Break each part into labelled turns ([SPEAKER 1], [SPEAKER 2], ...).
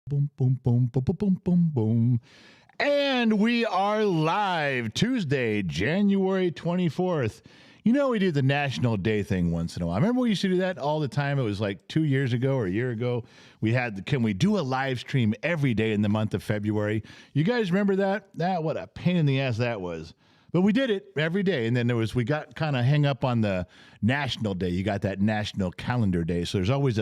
[SPEAKER 1] Boom, boom, boom, boom, boom, boom, boom, boom. And we are live Tuesday, January 24th. You know, we do the National Day thing once in a while. I remember we used to do that all the time. It was like 2 years ago or a year ago. We had, can we do a live stream every day in the month of February? You guys remember that? What a pain in the ass that was. But we did it every day. And then we got kind of hung up on the National Day. You got that National Calendar Day. So there's always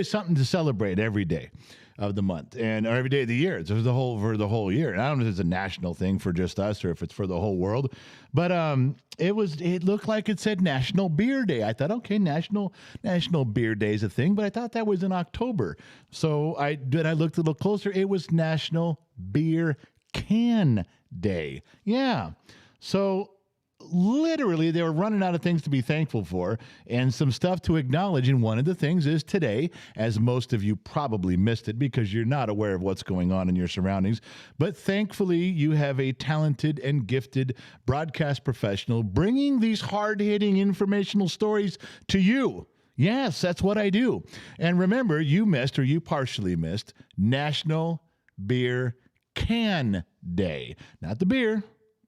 [SPEAKER 1] something to celebrate every day of the month and every day of the year. So for the whole year. And I don't know if it's a national thing for just us or if it's for the whole world. But it looked like it said National Beer Day. I thought, okay, National Beer Day is a thing, but I thought that was in October. So I looked a little closer. It was National Beer Can Day. Yeah. So literally, they were running out of things to be thankful for and some stuff to acknowledge. And one of the things is today, as most of you probably missed it because you're not aware of what's going on in your surroundings. But thankfully, you have a talented and gifted broadcast professional bringing these hard-hitting informational stories to you. Yes, that's what I do. And remember, you partially missed National Beer Can Day. Not the beer.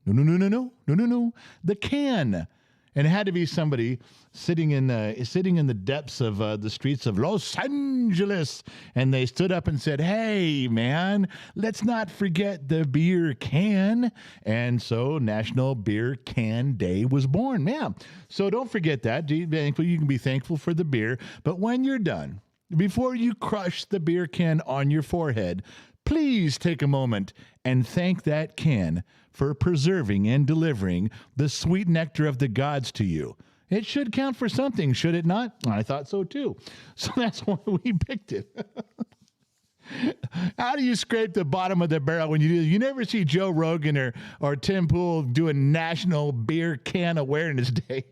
[SPEAKER 1] No. The can. And it had to be somebody sitting in the depths of the streets of Los Angeles. And they stood up and said, hey, man, let's not forget the beer can. And so National Beer Can Day was born. Yeah. So don't forget that. You can be thankful for the beer. But when you're done, before you crush the beer can on your forehead, please take a moment and thank that can for preserving and delivering the sweet nectar of the gods to you. It should count for something, should it not? I thought so too. So that's why we picked it. How do you scrape the bottom of the barrel when you do this? You never see Joe Rogan or Tim Pool do a National Beer Can Awareness Day.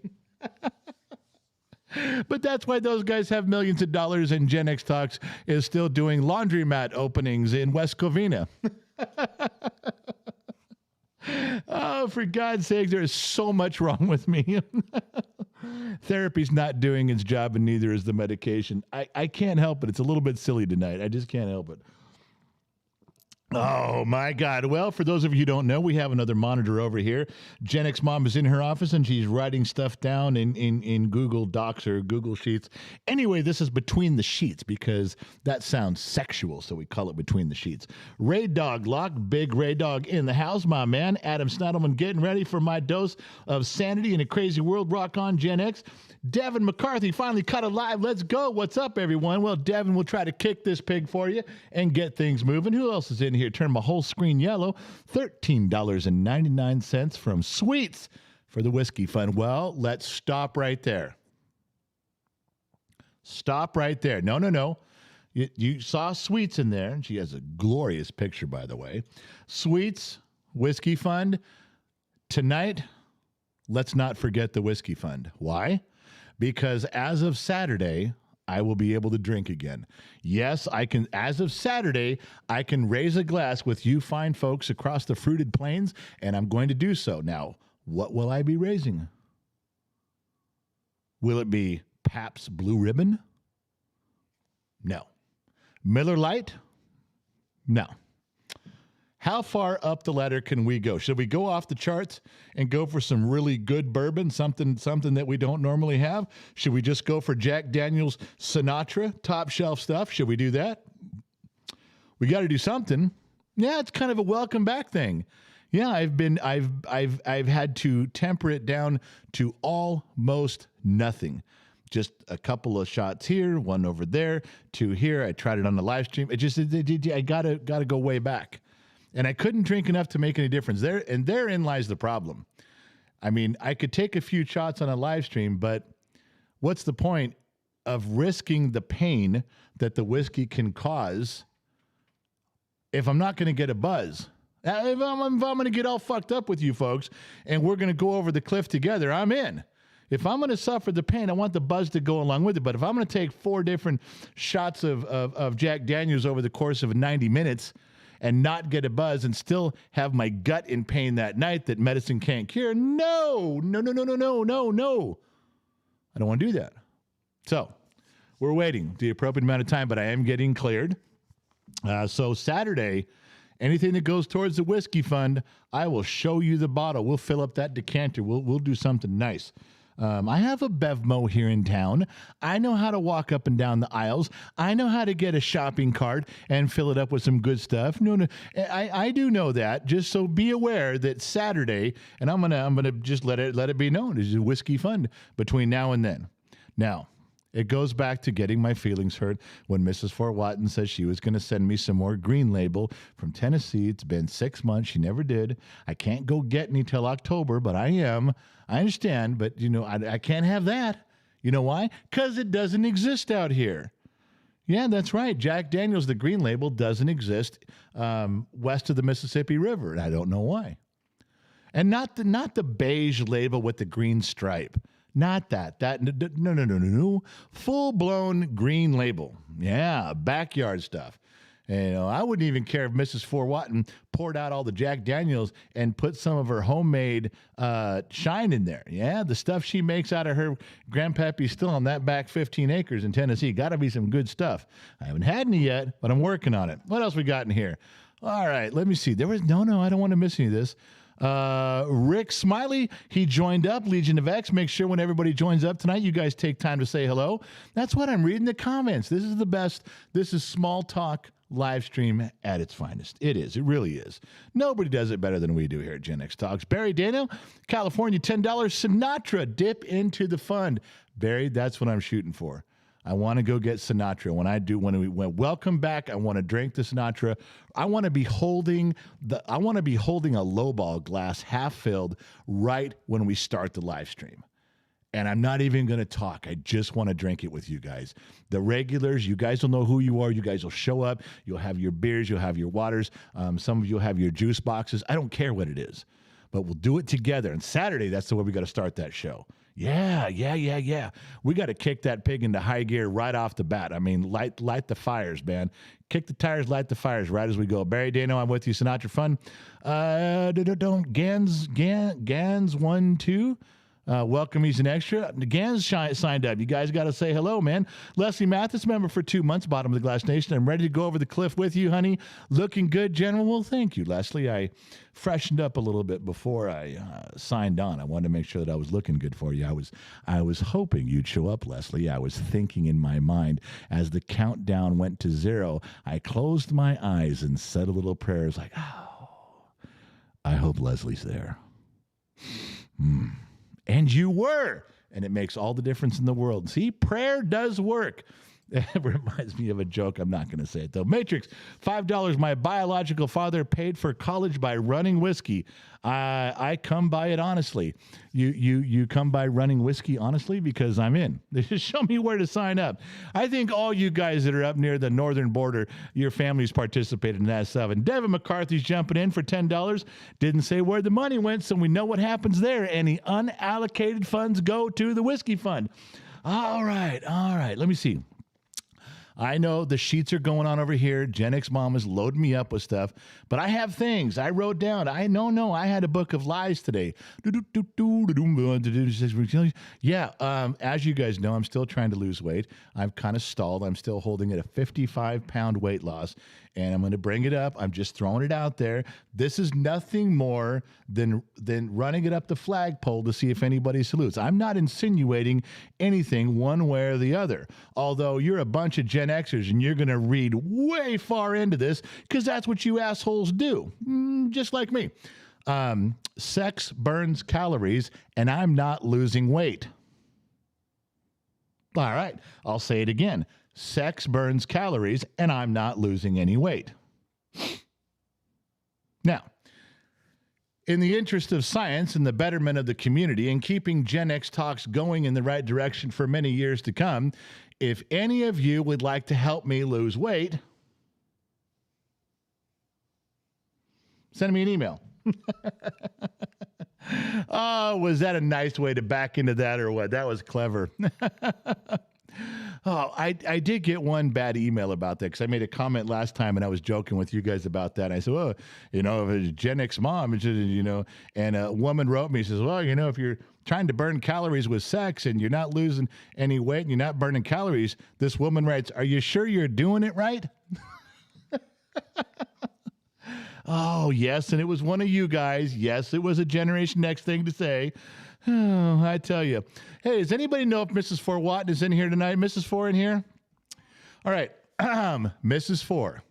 [SPEAKER 1] But that's why those guys have millions of dollars, and Gen X Talks is still doing laundromat openings in West Covina. Oh, for God's sake, there is so much wrong with me. Therapy's not doing its job, and neither is the medication. I can't help it. It's a little bit silly tonight. I just can't help it. Oh, my God. Well, for those of you who don't know, we have another monitor over here. Gen X Mom is in her office, and she's writing stuff down in Google Docs or Google Sheets. Anyway, this is Between the Sheets because that sounds sexual, so we call it Between the Sheets. Ray Dog Lock, big Ray Dog in the house, my man. Adam Snodelman getting ready for my dose of sanity in a crazy world. Rock on, Gen X. Devin McCarthy finally caught alive. Let's go. What's up, everyone? Well, Devin will try to kick this pig for you and get things moving. Who else is in here? Turn my whole screen yellow. $13.99 from Sweets for the Whiskey Fund. Well, let's stop right there. Stop right there. No. You saw Sweets in there. She has a glorious picture, by the way. Sweets, Whiskey Fund. Tonight, let's not forget the Whiskey Fund. Why? Because as of Saturday, I will be able to drink again. Yes, I can. As of Saturday, I can raise a glass with you fine folks across the fruited plains, and I'm going to do so. Now, what will I be raising? Will it be Pabst Blue Ribbon? No. Miller Lite? No. How far up the ladder can we go? Should we go off the charts and go for some really good bourbon, something that we don't normally have? Should we just go for Jack Daniel's Sinatra, top shelf stuff? Should we do that? We got to do something. Yeah, it's kind of a welcome back thing. Yeah, I've had to temper it down to almost nothing. Just a couple of shots here, one over there, two here. I tried it on the live stream. I gotta go way back. And I couldn't drink enough to make any difference there. And therein lies the problem. I mean, I could take a few shots on a live stream, but what's the point of risking the pain that the whiskey can cause if I'm not going to get a buzz? If I'm going to get all fucked up with you folks and we're going to go over the cliff together, I'm in. If I'm going to suffer the pain, I want the buzz to go along with it. But if I'm going to take 4 different shots of Jack Daniels over the course of 90 minutes, and not get a buzz and still have my gut in pain that night that medicine can't cure. No. I don't want to do that. So we're waiting the appropriate amount of time, but I am getting cleared. So Saturday, anything that goes towards the whiskey fund, I will show you the bottle. We'll fill up that decanter. We'll do something nice. I have a Bevmo here in town. I know how to walk up and down the aisles. I know how to get a shopping cart and fill it up with some good stuff. No, I do know that. Just so be aware that Saturday, and I'm gonna just let it be known, is a whiskey fund between now and then. Now, it goes back to getting my feelings hurt when Mrs. Fort Watton says she was going to send me some more Green Label from Tennessee. It's been 6 months. She never did. I can't go get any till October, but I am. I understand, but, I can't have that. You know why? Because it doesn't exist out here. Yeah, that's right. Jack Daniels, the Green Label, doesn't exist west of the Mississippi River, and I don't know why. And not the beige label with the green stripe. Not that. No. Full-blown Green Label. Yeah, backyard stuff. And, I wouldn't even care if Mrs. Fort Watton poured out all the Jack Daniels and put some of her homemade shine in there. Yeah, the stuff she makes out of her grandpappy still on that back 15 acres in Tennessee. Got to be some good stuff. I haven't had any yet, but I'm working on it. What else we got in here? All right, let me see. I don't want to miss any of this. Rick Smiley, he joined up. Legion of X. Make sure when everybody joins up tonight, you guys take time to say hello. That's what I'm reading the comments. This is the best. This is small talk live stream at its finest. It is. It really is. Nobody does it better than we do here at Gen X Talks. Barry Dano, California, $10. Sinatra, dip into the fund. Barry, that's what I'm shooting for. I want to go get Sinatra. When welcome back, I want to drink the Sinatra. I want to be holding a lowball glass half filled right when we start the live stream. And I'm not even going to talk. I just want to drink it with you guys. The regulars, you guys will know who you are. You guys will show up. You'll have your beers. You'll have your waters. Some of you will have your juice boxes. I don't care what it is, but we'll do it together. And Saturday, that's the way we got to start that show. Yeah. We got to kick that pig into high gear right off the bat. I mean, light the fires, man. Kick the tires, light the fires right as we go. Barry Dano, I'm with you. Sinatra Fun. Gans 1 2. Welcome, he's an extra. Gans signed up. You guys got to say hello, man. Leslie Mathis, member for 2 months, bottom of the Glass Nation. I'm ready to go over the cliff with you, honey. Looking good, General. Well, thank you, Leslie. I freshened up a little bit before I signed on. I wanted to make sure that I was looking good for you. I was hoping you'd show up, Leslie. I was thinking in my mind as the countdown went to 0. I closed my eyes and said a little prayer. It was like, oh, I hope Leslie's there. And you were. And it makes all the difference in the world. See, prayer does work. It reminds me of a joke. I'm not going to say it, though. Matrix, $5. My biological father paid for college by running whiskey. I come by it honestly. You come by running whiskey honestly because I'm in. Just show me where to sign up. I think all you guys that are up near the northern border, your families participated in that stuff. And Devin McCarthy's jumping in for $10. Didn't say where the money went, so we know what happens there. Any unallocated funds go to the whiskey fund. All right. Let me see. I know the sheets are going on over here. Gen X Mom is loading me up with stuff, but I have things I wrote down. I had a book of lies today. Yeah, as you guys know, I'm still trying to lose weight. I've kind of stalled. I'm still holding at a 55-pound weight loss, and I'm going to bring it up. I'm just throwing it out there. This is nothing more than running it up the flagpole to see if anybody salutes. I'm not insinuating anything one way or the other, although you're a bunch of Gen Xers and you're going to read way far into this because that's what you assholes do, just like me. Sex burns calories, and I'm not losing weight. All right, I'll say it again. Sex burns calories, and I'm not losing any weight. Now, in the interest of science and the betterment of the community and keeping Gen X Talks going in the right direction for many years to come, if any of you would like to help me lose weight, send me an email. Oh, was that a nice way to back into that or what? That was clever. Oh, I did get one bad email about that because I made a comment last time and I was joking with you guys about that. I said, well, if it's Gen X Mom, and a woman wrote me, says, well, if you're trying to burn calories with sex and you're not losing any weight and you're not burning calories, this woman writes, are you sure you're doing it right? Oh, yes, and it was one of you guys. Yes, it was a Generation X thing to say. Oh, I tell you. Hey, does anybody know if Mrs. Four Watton is in here tonight? Mrs. Four in here? All right. Mrs. Four.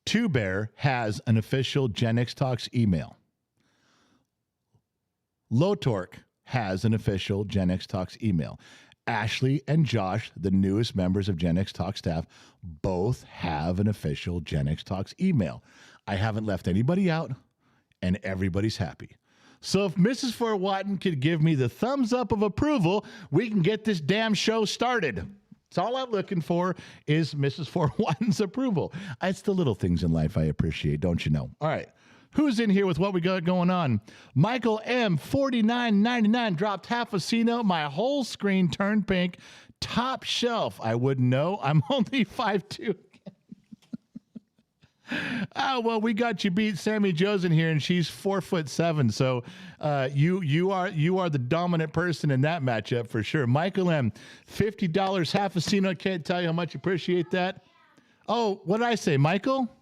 [SPEAKER 1] Two Bear has an official Gen X Talks email. Low Torque has an official Gen X Talks email. Ashley and Josh, the newest members of Gen X Talk staff, both have an official Gen X Talks email. I haven't left anybody out, and everybody's happy. So if Mrs. Fort Watton could give me the thumbs up of approval, we can get this damn show started. That's all I'm looking for is Mrs. Fort Watton's approval. It's the little things in life I appreciate, don't you know? All right. Who's in here with what we got going on? Michael M. $49.99 dropped half a C-note. My whole screen turned pink. Top shelf. I wouldn't know. I'm only 5'2". Oh, well, we got you beat. Sammy Jo's in here, and she's 4'7". So you are the dominant person in that matchup for sure. Michael M. $50, half a C-note. Can't tell you how much I appreciate that. Oh, what did I say, Michael?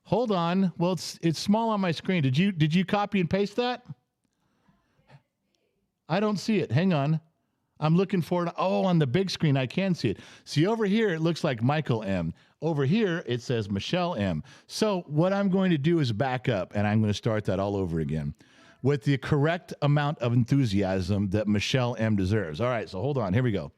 [SPEAKER 1] Hold on. Well, it's small on my screen. Did you copy and paste that? I don't see it. Hang on. I'm looking for it. Oh, on the big screen, I can see it. See, over here, it looks like Michael M. Over here, it says Michelle M. So what I'm going to do is back up, and I'm going to start that all over again with the correct amount of enthusiasm that Michelle M. deserves. All right, so hold on. Here we go.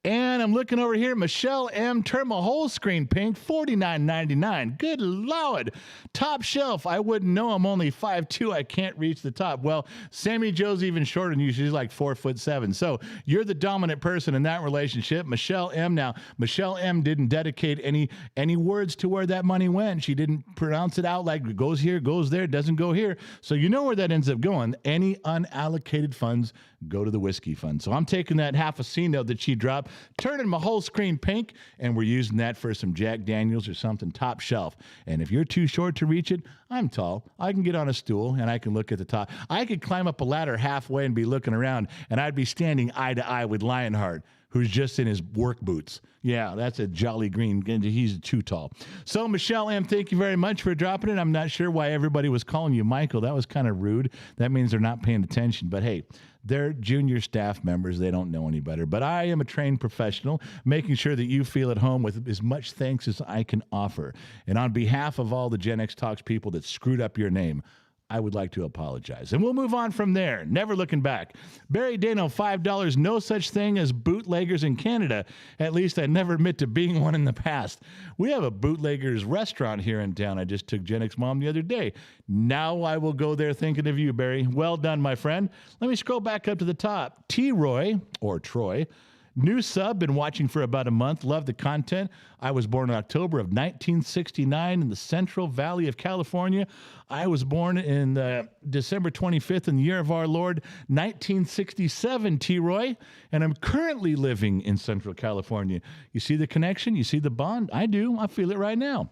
[SPEAKER 1] And I'm looking over here. Michelle M. turned my whole screen pink. $49.99. Good Lord. Top shelf. I wouldn't know. I'm only 5'2". I can't reach the top. Well, Sammy Jo's even shorter than you. She's like 4'7". So you're the dominant person in that relationship. Michelle M. Now, Michelle M. didn't dedicate any words to where that money went. She didn't pronounce it out like it goes here, goes there, doesn't go here. So you know where that ends up going. Any unallocated funds go to the whiskey fund. So I'm taking that half a C-note that she dropped, turning my whole screen pink, and we're using that for some Jack Daniels or something top shelf. And if you're too short to reach it, I'm tall. I can get on a stool, and I can look at the top. I could climb up a ladder halfway and be looking around, and I'd be standing eye to eye with Lionheart, who's just in his work boots. Yeah, that's a jolly green. He's too tall. So, Michelle M., thank you very much for dropping it. I'm not sure why everybody was calling you Michael. That was kind of rude. That means they're not paying attention. But, hey, they're junior staff members. They don't know any better. But I am a trained professional, making sure that you feel at home with as much thanks as I can offer. And on behalf of all the Gen X Talks people that screwed up your name, I would like to apologize. And we'll move on from there. Never looking back. Barry Dano, $5. No such thing as bootleggers in Canada. At least I never admit to being one in the past. We have a bootleggers restaurant here in town. I just took Gen X Mom the other day. Now I will go there thinking of you, Barry. Well done, my friend. Let me scroll back up to the top. T-Roy, or Troy, new sub, been watching for about a month. Love the content. I was born in October of 1969 in the Central Valley of California. I was born in December 25th in the year of our Lord, 1967, T-Roy, and I'm currently living in Central California. You see the connection? You see the bond? I do. I feel it right now.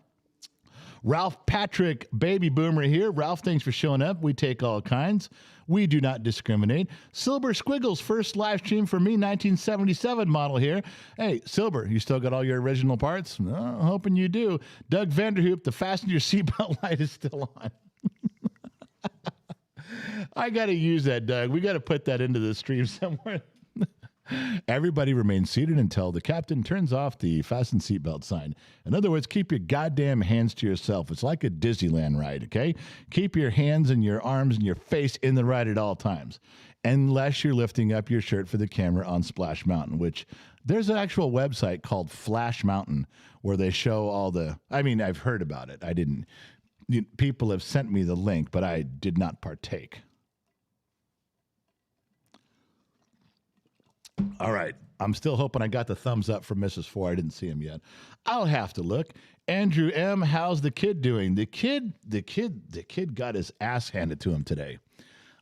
[SPEAKER 1] Ralph Patrick, baby boomer here. Ralph, thanks for showing up. We take all kinds. We do not discriminate. Silver Squiggles, first live stream for me, 1977 model here. Hey, Silver, you still got all your original parts? Hoping you do. Doug Vanderhoop, the fasten your seatbelt light is still on. I got to use that, Doug. We got to put that into the stream somewhere. Everybody remains seated until the captain turns off the fasten seatbelt sign. In other words, keep your goddamn hands to yourself. It's like a Disneyland ride, okay? Keep your hands and your arms and your face in the ride at all times, unless you're lifting up your shirt for the camera on Splash Mountain, which there's an actual website called Flash Mountain where they show all the, I mean, I've heard about it. I didn't, people have sent me the link, but I did not partake. All right. I'm still hoping I got the thumbs up from Mrs. Four. I didn't see him yet. I'll have to look. Andrew M., how's the kid doing? The kid got his ass handed to him today.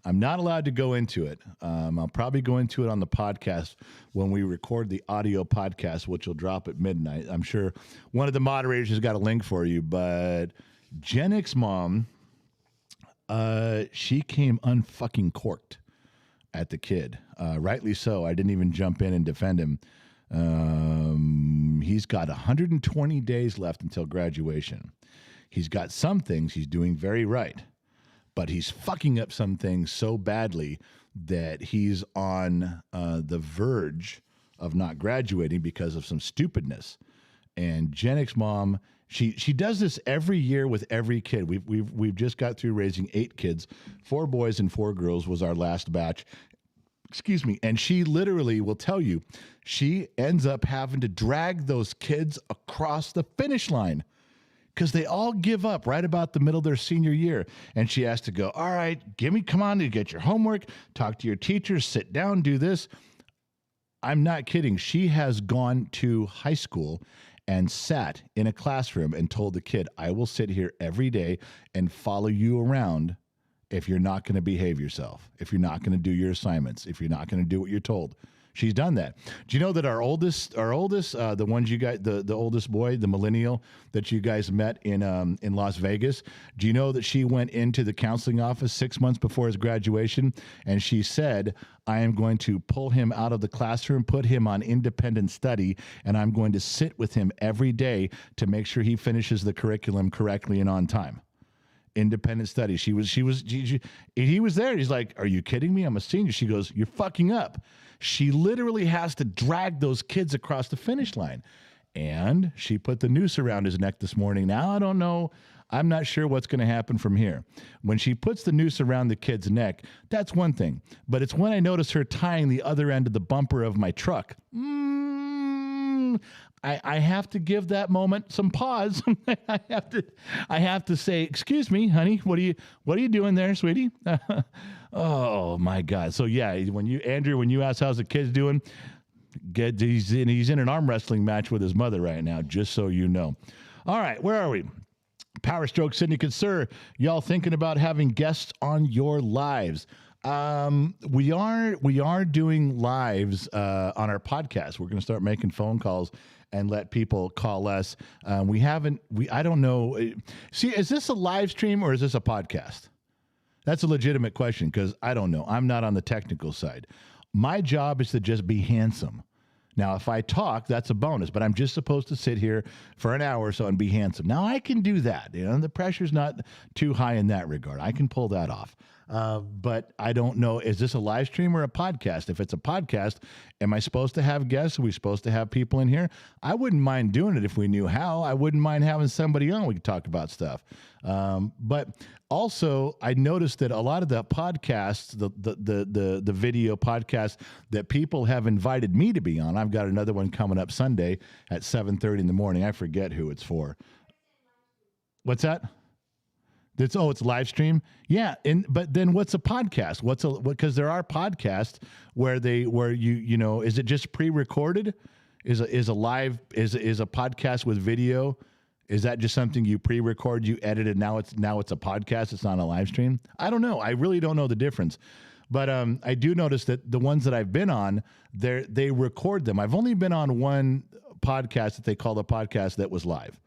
[SPEAKER 1] I'm not allowed to go into it. I'll probably go into it on the podcast when we record the audio podcast, which will drop at midnight. I'm sure one of the moderators has got a link for you, but Gen X Mom, she came unfucking corked at the kid. Rightly so. I didn't even jump in and defend him. he's got 120 days left until graduation. He's got some things he's doing very right, but he's fucking up some things so badly that he's on the verge of not graduating because of some stupidness. And Gen X mom, she does this every year with every kid. We've just got through raising 8 kids, 4 boys and 4 girls was our last batch. Excuse me. And she literally will tell you, she ends up having to drag those kids across the finish line because they all give up right about the middle of their senior year. And she has to go, all right, come on, you get your homework, talk to your teacher, sit down, do this. I'm not kidding. She has gone to high school and sat in a classroom and told the kid, I will sit here every day and follow you around if you're not going to behave yourself, if you're not going to do your assignments, if you're not going to do what you're told. She's done that. Do you know that our oldest, the ones you guys, the oldest boy, the millennial that you guys met in Las Vegas, do you know that she went into the counseling office 6 months before his graduation, and she said, I am going to pull him out of the classroom, put him on independent study, and I'm going to sit with him every day to make sure he finishes the curriculum correctly and on time. Independent study. He was there. He's like, are you kidding me? I'm a senior. She goes, you're fucking up. She literally has to drag those kids across the finish line. And she put the noose around his neck this morning. Now, I don't know. I'm not sure what's going to happen from here. When she puts the noose around the kid's neck, that's one thing. But it's when I notice her tying the other end of the bumper of my truck. I have to give that moment some pause. I have to say, excuse me, honey, what are you doing there, sweetie? Oh my God. So yeah, when you ask how's the kid's doing, he's in an arm wrestling match with his mother right now, just so you know. All right, where are we? Power Stroke Syndicate, sir. Y'all thinking about having guests on your lives? We are doing lives on our podcast. We're going to start making phone calls and let people call us. I don't know. See, is this a live stream or is this a podcast? That's a legitimate question because I don't know. I'm not on the technical side. My job is to just be handsome. Now, if I talk, that's a bonus, but I'm just supposed to sit here for an hour or so and be handsome. Now, I can do that. The pressure's not too high in that regard. I can pull that off. But I don't know, is this a live stream or a podcast? If it's a podcast, am I supposed to have guests? Are we supposed to have people in here? I wouldn't mind doing it if we knew how. I wouldn't mind having somebody on. We could talk about stuff. But also, I noticed that a lot of the podcasts, the video podcasts that people have invited me to be on, I've got another one coming up Sunday at 7:30 in the morning. I forget who it's for. What's that? It's live stream. Yeah. But then what's a podcast? Because there are podcasts where you is it just pre-recorded? Is a podcast with video? Is that just something you pre-record, you edit it, now it's a podcast, it's not a live stream? I don't know. I really don't know the difference. But I do notice that the ones that I've been on, they record them. I've only been on one podcast that they call the podcast that was live.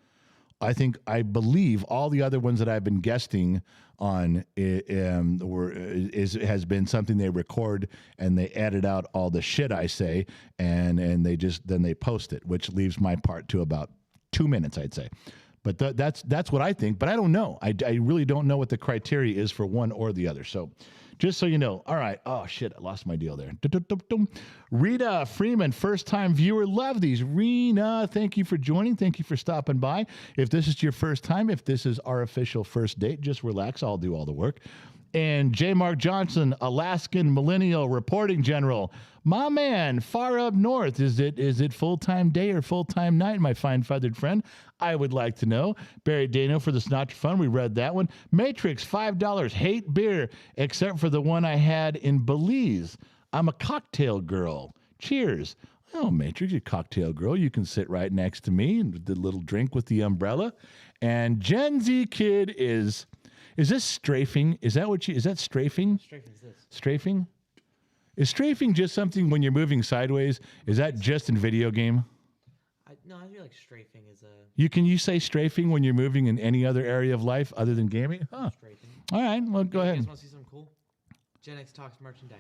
[SPEAKER 1] I believe all the other ones that I've been guesting on has been something they record and they edit out all the shit I say and they post it, which leaves my part to about 2 minutes, I'd say. But that's what I think. But I don't know. I really don't know what the criteria is for one or the other. So just so you know. All right. Oh, shit. I lost my deal there. Rita Freeman, first-time viewer. Love these. Rena, thank you for joining. Thank you for stopping by. If this is your first time, if this is our official first date, just relax. I'll do all the work. And J. Mark Johnson, Alaskan Millennial Reporting General. My man, far up north, is it full-time day or full-time night, my fine feathered friend? I would like to know. Barry Dano for the Sinatra Fund. We read that one. Matrix, $5. Hate beer, except for the one I had in Belize. I'm a cocktail girl. Cheers. Oh, Matrix, you cocktail girl. You can sit right next to me and the little drink with the umbrella. And Gen Z Kid is this strafing? Is that strafing? Strafing is this. Strafing? Is strafing just something when you're moving sideways? Is that just in video game?
[SPEAKER 2] No, I feel like strafing is a...
[SPEAKER 1] Can you say strafing when you're moving in any other area of life other than gaming? Huh.
[SPEAKER 2] Strafing.
[SPEAKER 1] All right, well, go ahead.
[SPEAKER 2] You guys want to see something cool? Gen X talks merchandise.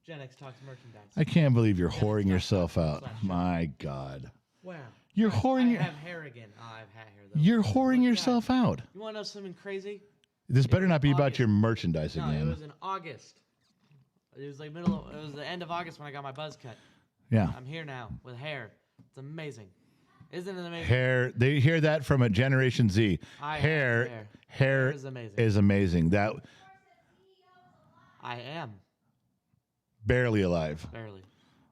[SPEAKER 2] Gen X talks merchandise.
[SPEAKER 1] I can't believe you're whoring yourself out. My God.
[SPEAKER 2] Wow.
[SPEAKER 1] You're whoring.
[SPEAKER 2] I have hair again. Oh, I have hat hair though.
[SPEAKER 1] You're whoring
[SPEAKER 2] Look,
[SPEAKER 1] yourself out.
[SPEAKER 2] You want to know something crazy?
[SPEAKER 1] This better
[SPEAKER 2] was
[SPEAKER 1] not be about
[SPEAKER 2] August.
[SPEAKER 1] your merchandise
[SPEAKER 2] No,
[SPEAKER 1] again.
[SPEAKER 2] it was in August. It was like it was the end of August when I got my buzz cut.
[SPEAKER 1] Yeah.
[SPEAKER 2] I'm here now with hair. It's amazing. Isn't it amazing?
[SPEAKER 1] Hair. They hear that from a Generation Z. Hair
[SPEAKER 2] is amazing.
[SPEAKER 1] is amazing. That
[SPEAKER 2] I am
[SPEAKER 1] barely alive.
[SPEAKER 2] barely.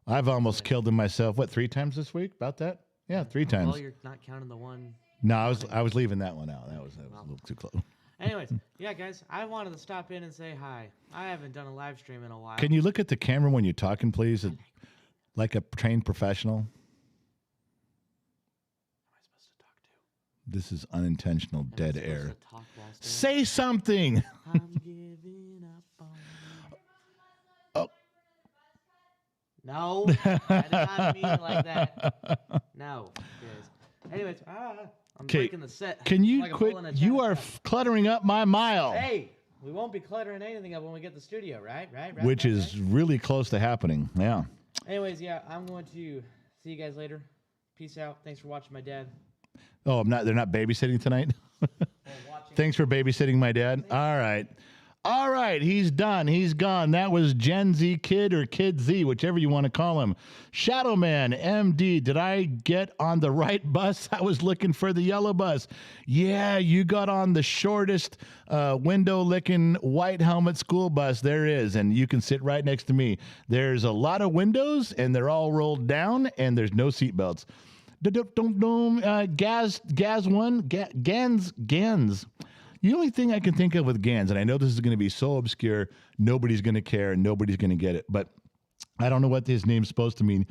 [SPEAKER 1] I've almost killed him myself. What, 3 times this week? About that? Yeah, 3 times.
[SPEAKER 2] Well, you're not counting the one.
[SPEAKER 1] No, I was leaving that one out. That was a little too close.
[SPEAKER 2] Anyways, yeah, guys, I wanted to stop in and say hi. I haven't done a live stream in a while.
[SPEAKER 1] Can you look at the camera when you're talking, please? Like a trained professional.
[SPEAKER 2] Who am I supposed to talk to?
[SPEAKER 1] This is unintentional
[SPEAKER 2] Am I
[SPEAKER 1] dead
[SPEAKER 2] supposed
[SPEAKER 1] air.
[SPEAKER 2] to talk while standing?
[SPEAKER 1] Say something.
[SPEAKER 2] I'm giving up on you.
[SPEAKER 1] Oh.
[SPEAKER 2] No, I did not mean it like that. No, guys. Anyways, I'm
[SPEAKER 1] 'Kay,
[SPEAKER 2] breaking the set.
[SPEAKER 1] Can you
[SPEAKER 2] like a
[SPEAKER 1] quit?
[SPEAKER 2] bull in a
[SPEAKER 1] You
[SPEAKER 2] china
[SPEAKER 1] are
[SPEAKER 2] shop.
[SPEAKER 1] cluttering up my mile.
[SPEAKER 2] Hey, we won't be cluttering anything up when we get the studio, right?
[SPEAKER 1] Which is really close to happening. Yeah.
[SPEAKER 2] Anyways, yeah, I'm going to see you guys later. Peace out. Thanks for watching my dad.
[SPEAKER 1] Oh, they're not babysitting tonight?
[SPEAKER 2] Watching.
[SPEAKER 1] Thanks for babysitting my dad. All right. All right. He's done. He's gone. That was Gen Z Kid or Kid Z, whichever you want to call him. Shadowman MD. Did I get on the right bus? I was looking for the yellow bus. Yeah, you got on the shortest window licking white helmet school bus there is. And you can sit right next to me. There's a lot of windows and they're all rolled down and there's no seatbelts. Gans. The only thing I can think of with Gans, and I know this is going to be so obscure, nobody's going to care, nobody's going to get it, but I don't know what his name's supposed to mean.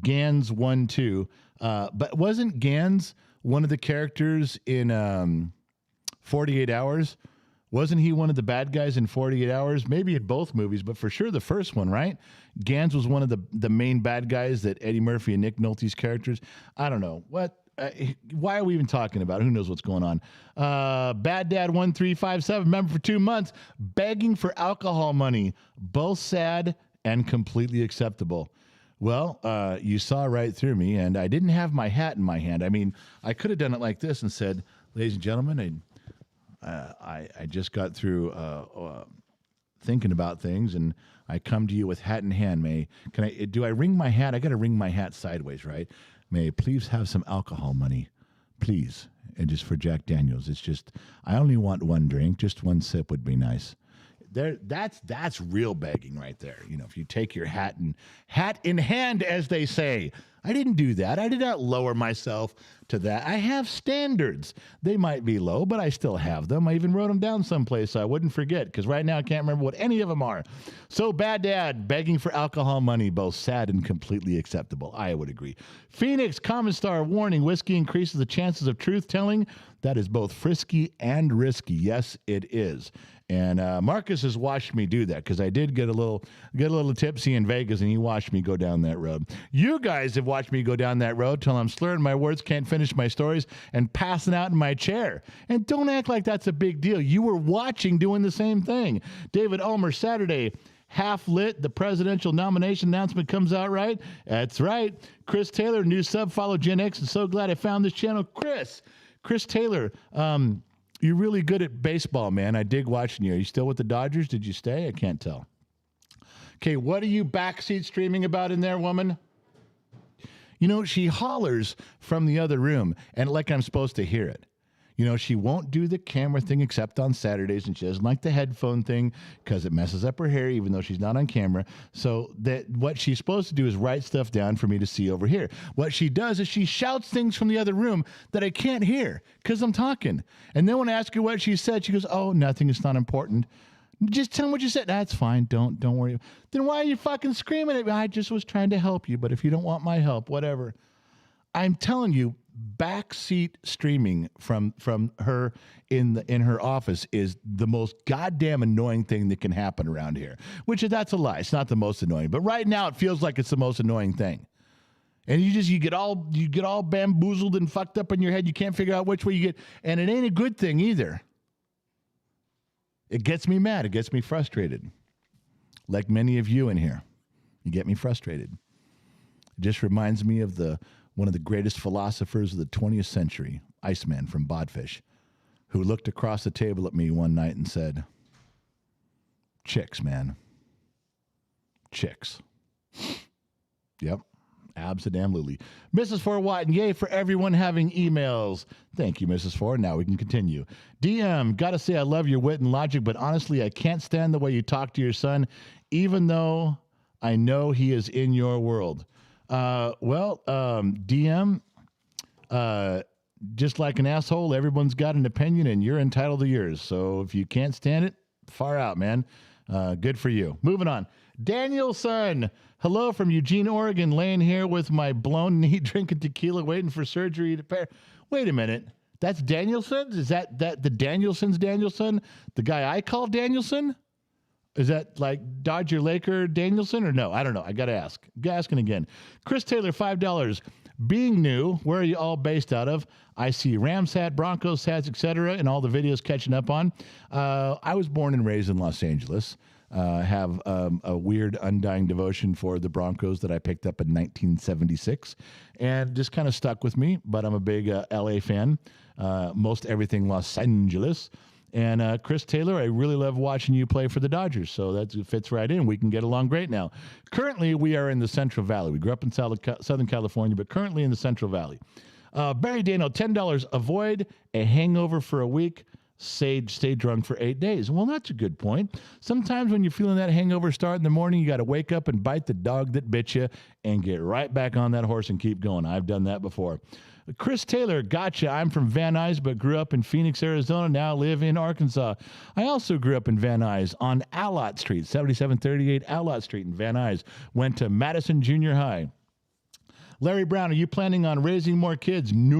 [SPEAKER 1] Gans 1-2. But wasn't Gans one of the characters in 48 Hours? Wasn't he one of the bad guys in 48 Hours? Maybe in both movies, but for sure the first one, right? Gans was one of the main bad guys that Eddie Murphy and Nick Nolte's characters. I don't know. What? Why are we even talking about it? Who knows what's going on? Bad Dad 1357, member for 2 months, begging for alcohol money. Both sad and completely acceptable. Well, you saw right through me, and I didn't have my hat in my hand. I mean, I could have done it like this and said, ladies and gentlemen, I just got through thinking about things, and I come to you with hat in hand. Do I ring my hat? I got to ring my hat sideways, right? May I please have some alcohol money, please? And just for Jack Daniels. It's just, I only want one drink. Just one sip would be nice. That's real begging right there. You know, if you take your hat in hand, as they say. I didn't do that. I did not lower myself to that. I have standards. They might be low, but I still have them. I even wrote them down someplace so I wouldn't forget, because right now I can't remember what any of them are. So Bad Dad, begging for alcohol money, both sad and completely acceptable. I would agree. Phoenix, Common Star, warning, whiskey increases the chances of truth-telling. That is both frisky and risky. Yes, it is. And Marcus has watched me do that, because I did get a little tipsy in Vegas, and he watched me go down that road. You guys have watched me go down that road till I'm slurring my words, can't finish my stories, and passing out in my chair. And don't act like that's a big deal. You were watching doing the same thing. David Ulmer, Saturday, half lit. The presidential nomination announcement comes out right. That's right. Chris Taylor, new sub, follow Gen X, and so glad I found this channel. Chris Taylor, you're really good at baseball, man. I dig watching you. Are you still with the Dodgers? Did you stay? I can't tell. Okay, what are you backseat streaming about in there, woman? You know, she hollers from the other room, and like I'm supposed to hear it. You know, she won't do the camera thing except on Saturdays, and she doesn't like the headphone thing because it messes up her hair, even though she's not on camera. So that what she's supposed to do is write stuff down for me to see over here. What she does is she shouts things from the other room that I can't hear because I'm talking. And then when I ask her what she said, she goes, "Oh, nothing. It's not important. Just tell me what you said." "That's fine. Don't worry." "Then why are you fucking screaming at me?" "I just was trying to help you, but if you don't want my help, whatever." I'm telling you, backseat streaming from her in her office is the most goddamn annoying thing that can happen around here. Which that's a lie. It's not the most annoying, but right now it feels like it's the most annoying thing. And you get all bamboozled and fucked up in your head. You can't figure out which way you get, and it ain't a good thing either. It gets me mad. It gets me frustrated. Like many of you in here, you get me frustrated. It just reminds me of the one of the greatest philosophers of the 20th century, Iceman from Bodfish, who looked across the table at me one night and said, chicks, man. Chicks. Yep. Absolutely. Mrs. Ford Watton, yay for everyone having emails. Thank you, Mrs. Ford. Now we can continue. DM, gotta say I love your wit and logic, but honestly, I can't stand the way you talk to your son, even though I know he is in your world. DM, just like an asshole, everyone's got an opinion and you're entitled to yours. So if you can't stand it, far out, man. Good for you. Moving on. Danielson, hello from Eugene, Oregon, laying here with my blown knee, drinking tequila, waiting for surgery to pair. Wait a minute. That's Danielson? Is that the Danielson's Danielson? The guy I call Danielson? Is that like Dodger Laker Danielson or no? I don't know. I got to ask. Asking again. Chris Taylor, $5. Being new, where are you all based out of? I see Rams hat, Broncos hats, etc., and all the videos catching up on. I was born and raised in Los Angeles. Have a weird undying devotion for the Broncos that I picked up in 1976 and just kind of stuck with me. But I'm a big LA fan, most everything Los Angeles. And Chris Taylor, I really love watching you play for the Dodgers, so that fits right in. We can get along great now. Currently, we are in the Central Valley. We grew up in Southern California, but currently in the Central Valley. Barry Dano, $10. Avoid a hangover for a week. Stay drunk for 8 days. Well, that's a good point. Sometimes when you're feeling that hangover start in the morning, you got to wake up and bite the dog that bit you and get right back on that horse and keep going. I've done that before. Chris Taylor, gotcha. I'm from Van Nuys, but grew up in Phoenix, Arizona. Now live in Arkansas. I also grew up in Van Nuys on Allott Street, 7738 Allott Street in Van Nuys. Went to Madison Junior High. Larry Brown, are you planning on raising more kids? No.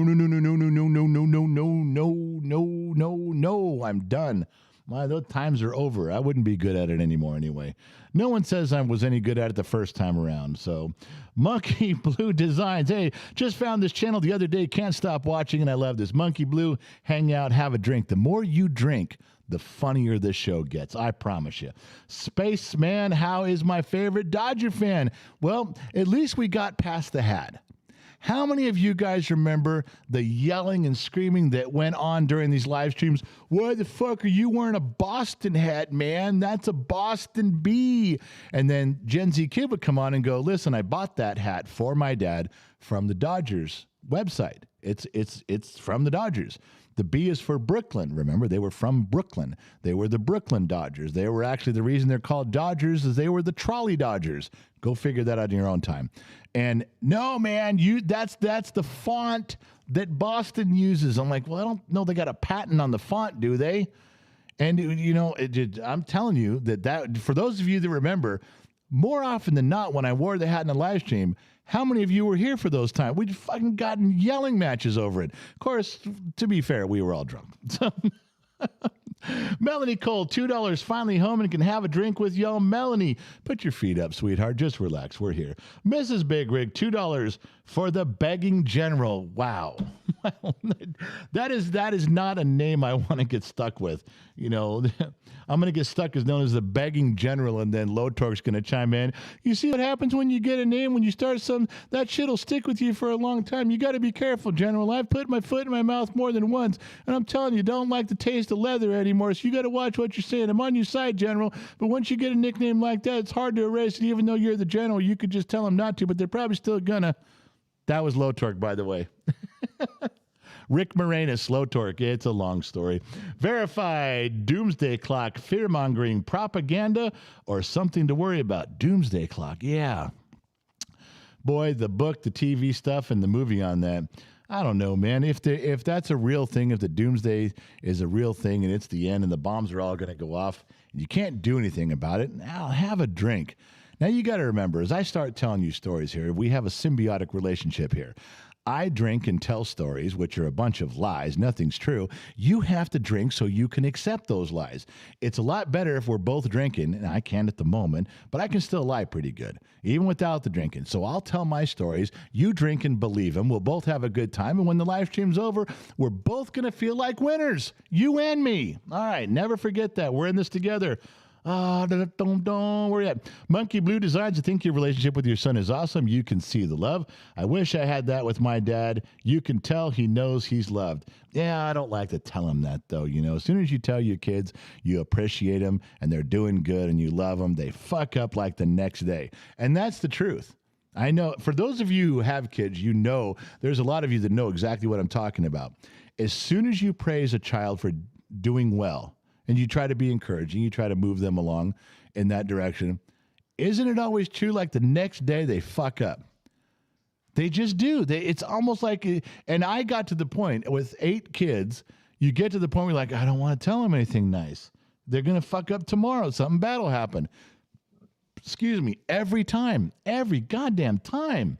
[SPEAKER 1] I'm done. Those times are over. I wouldn't be good at it anymore anyway. No one says I was any good at it the first time around. So, Monkey Blue Designs. Hey, just found this channel the other day. Can't stop watching, and I love this. Monkey Blue, hang out, have a drink. The more you drink, the funnier this show gets. I promise you. Spaceman, how is my favorite Dodger fan? Well, at least we got past the hat. How many of you guys remember the yelling and screaming that went on during these live streams? Why the fuck are you wearing a Boston hat, man? That's a Boston bee. And then Gen Z Kid would come on and go, listen, I bought that hat for my dad from the Dodgers website. It's from the Dodgers. The B is for Brooklyn. Remember, they were from Brooklyn. They were the Brooklyn Dodgers. They were actually, the reason they're called Dodgers is they were the trolley Dodgers. Go figure that out in your own time. And no, man, that's the font that Boston uses. I'm like, well, I don't know they got a patent on the font, do they? And, I'm telling you that for those of you that remember, more often than not, when I wore the hat in the live stream, how many of you were here for those times? We'd fucking gotten yelling matches over it. Of course, to be fair, we were all drunk. So Melanie Cole, $2, finally home and can have a drink with y'all. Melanie, put your feet up, sweetheart. Just relax. We're here. Mrs. Big Rig, $2 for the Begging General. Wow. That is not a name I want to get stuck with. I'm going to get stuck as known as the Begging General, and then Low Torque's going to chime in. You see what happens when you get a name, when you start that shit'll stick with you for a long time. You got to be careful, General. I've put my foot in my mouth more than once, and I'm telling you, don't like the taste of leather anymore, so you got to watch what you're saying. I'm on your side, General, but once you get a nickname like that, it's hard to erase it. Even though you're the General, you could just tell them not to, but they're probably still gonna. That was Low Torque, by the way. Rick Moranis, Low Torque. It's a long story. Verified. Doomsday Clock. Fear-mongering. Propaganda or something to worry about. Doomsday Clock. Yeah. Boy, the book, the TV stuff, and the movie on that. I don't know, man. If that's a real thing, if the doomsday is a real thing and it's the end and the bombs are all going to go off and you can't do anything about it, now have a drink. Now, you got to remember, as I start telling you stories here, we have a symbiotic relationship here. I drink and tell stories, which are a bunch of lies. Nothing's true. You have to drink so you can accept those lies. It's a lot better if we're both drinking, and I can't at the moment, but I can still lie pretty good, even without the drinking. So I'll tell my stories. You drink and believe them. We'll both have a good time, and when the live stream's over, we're both going to feel like winners, you and me. All right, never forget that. We're in this together. Where you at? Monkey Blue Designs. I think your relationship with your son is awesome. You can see the love. I wish I had that with my dad. You can tell he knows he's loved. Yeah, I don't like to tell him that, though. You know, as soon as you tell your kids you appreciate them and they're doing good and you love them, they fuck up like the next day. And that's the truth. I know for those of you who have kids, you know, there's a lot of you that know exactly what I'm talking about. As soon as you praise a child for doing well, and you try to be encouraging, you try to move them along in that direction, isn't it always true? Like the next day they fuck up. They just do. It's almost like, and I got to the point with 8 kids, you get to the point where you're like, I don't want to tell them anything nice. They're going to fuck up tomorrow. Something bad will happen. Excuse me. Every time. Every goddamn time.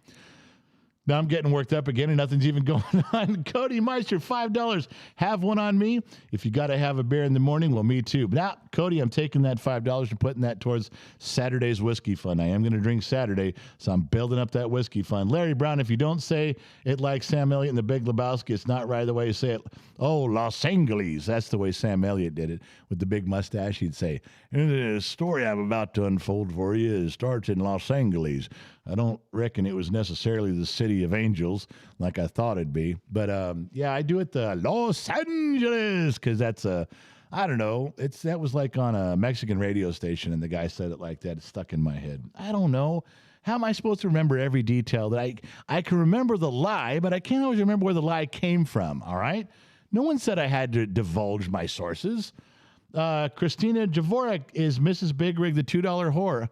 [SPEAKER 1] Now I'm getting worked up again and nothing's even going on. Cody Meister, $5. Have one on me. If you got to have a beer in the morning, well, me too. But now, Cody, I'm taking that $5 and putting that towards Saturday's whiskey fund. I am going to drink Saturday, so I'm building up that whiskey fund. Larry Brown, if you don't say it like Sam Elliott in The Big Lebowski, it's not right the way you say it. Oh, Los Angeles. That's the way Sam Elliott did it with the big mustache. He'd say, the story I'm about to unfold for you starts in Los Angeles. I don't reckon it was necessarily the city of angels like I thought it'd be. But, yeah, I do it the Los Angeles because that's I don't know. That was like on a Mexican radio station, and the guy said it like that. It's stuck in my head. I don't know. How am I supposed to remember every detail? That I can remember the lie, but I can't always remember where the lie came from, all right? No one said I had to divulge my sources. Christina Javorek, is Mrs. Big Rig the $2 whore?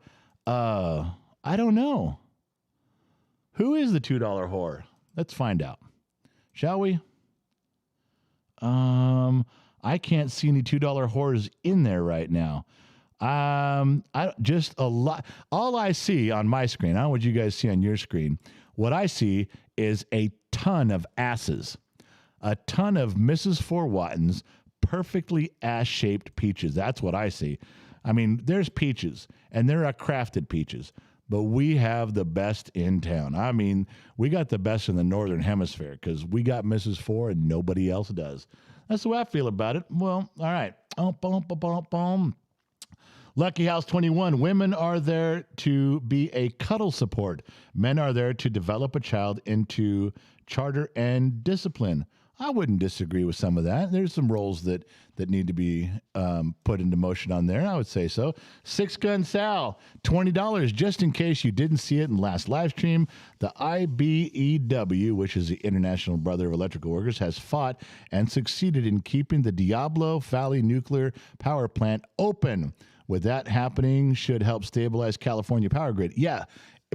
[SPEAKER 1] I don't know. Who is the $2 whore? Let's find out. Shall we? I can't see any $2 whores in there right now. Just a lot. All I see on my screen, I don't know what you guys see on your screen. What I see is a ton of asses. A ton of Mrs. Four Wattens, perfectly ass-shaped peaches. That's what I see. I mean, there's peaches, and there are crafted peaches. But we have the best in town. I mean, we got the best in the Northern Hemisphere because we got Mrs. Four and nobody else does. That's the way I feel about it. Well, all right. Lucky House 21. Women are there to be a cuddle support. Men are there to develop a child into charter and discipline. I wouldn't disagree with some of that. There's some roles that need to be put into motion on there. I would say so. Six Gun Sal, $20, just in case you didn't see it in last live stream. The IBEW, which is the International Brother of Electrical Workers, has fought and succeeded in keeping the Diablo Valley nuclear power plant open. With that happening, should help stabilize California power grid. Yeah,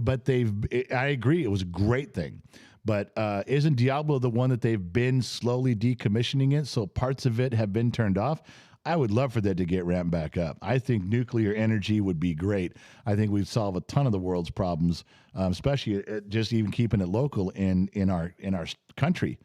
[SPEAKER 1] but I agree. It was a great thing. But isn't Diablo the one that they've been slowly decommissioning it, so parts of it have been turned off? I would love for that to get ramped back up. I think nuclear energy would be great. I think we'd solve a ton of the world's problems, especially just even keeping it local in our country.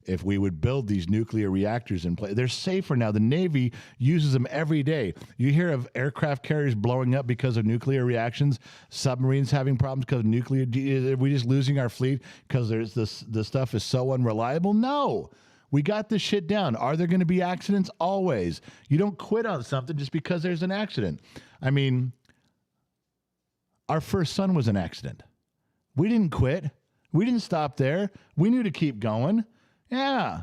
[SPEAKER 1] If we would build these nuclear reactors in place, they're safer now. The Navy uses them every day. You hear of aircraft carriers blowing up because of nuclear reactions, submarines having problems because of nuclear. Are we just losing our fleet because the stuff is so unreliable? No. We got this shit down. Are there going to be accidents? Always. You don't quit on something just because there's an accident. I mean, our first son was an accident. We didn't quit. We didn't stop there. We knew to keep going. Yeah.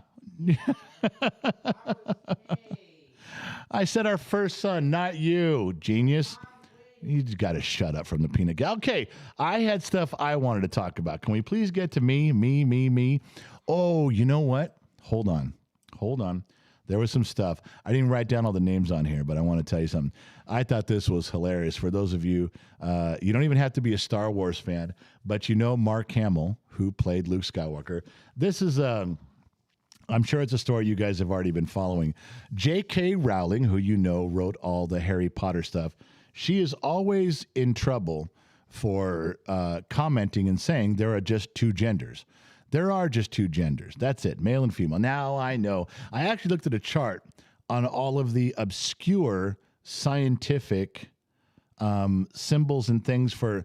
[SPEAKER 1] I said our first son, not you, genius. You got to shut up from the peanut gallery. Okay, I had stuff I wanted to talk about. Can we please get to me? Oh, you know what? Hold on. There was some stuff. I didn't write down all the names on here, but I want to tell you something. I thought this was hilarious. For those of you, you don't even have to be a Star Wars fan, but you know Mark Hamill, who played Luke Skywalker. This is I'm sure it's a story you guys have already been following. J.K. Rowling, who you know wrote all the Harry Potter stuff, she is always in trouble for commenting and saying there are just two genders. There are just two genders. That's it, male and female. Now I know. I actually looked at a chart on all of the obscure scientific symbols and things for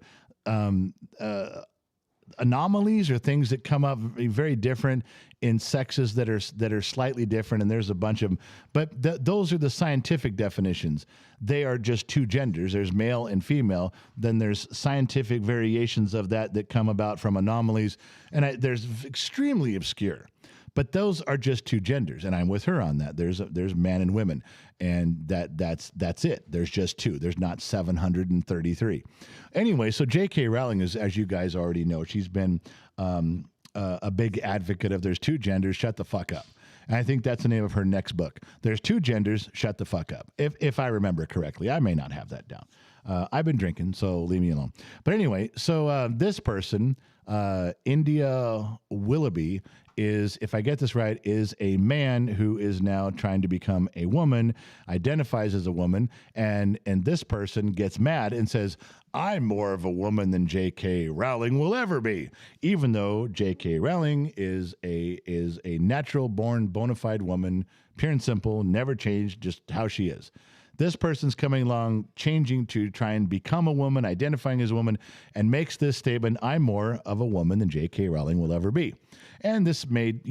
[SPEAKER 1] anomalies or things that come up very different in sexes that are slightly different, and there's a bunch of them. But those are the scientific definitions. They are just two genders. There's male and female. Then there's scientific variations of that come about from anomalies, and there's extremely obscure. But those are just two genders, and I'm with her on that. There's man and women, and that's it. There's just two. There's not 733. Anyway, so J.K. Rowling is, as you guys already know, she's been a big advocate of there's two genders. Shut the fuck up. And I think that's the name of her next book. There's two genders. Shut the fuck up. If I remember correctly, I may not have that down. I've been drinking, so leave me alone. But anyway, so this person, India Willoughby, is, if I get this right, is a man who is now trying to become a woman, identifies as a woman, and this person gets mad and says, I'm more of a woman than J.K. Rowling will ever be, even though J.K. Rowling is a natural-born, bona fide woman, pure and simple, never changed, just how she is. This person's coming along, changing to try and become a woman, identifying as a woman, and makes this statement, I'm more of a woman than J.K. Rowling will ever be. And this made,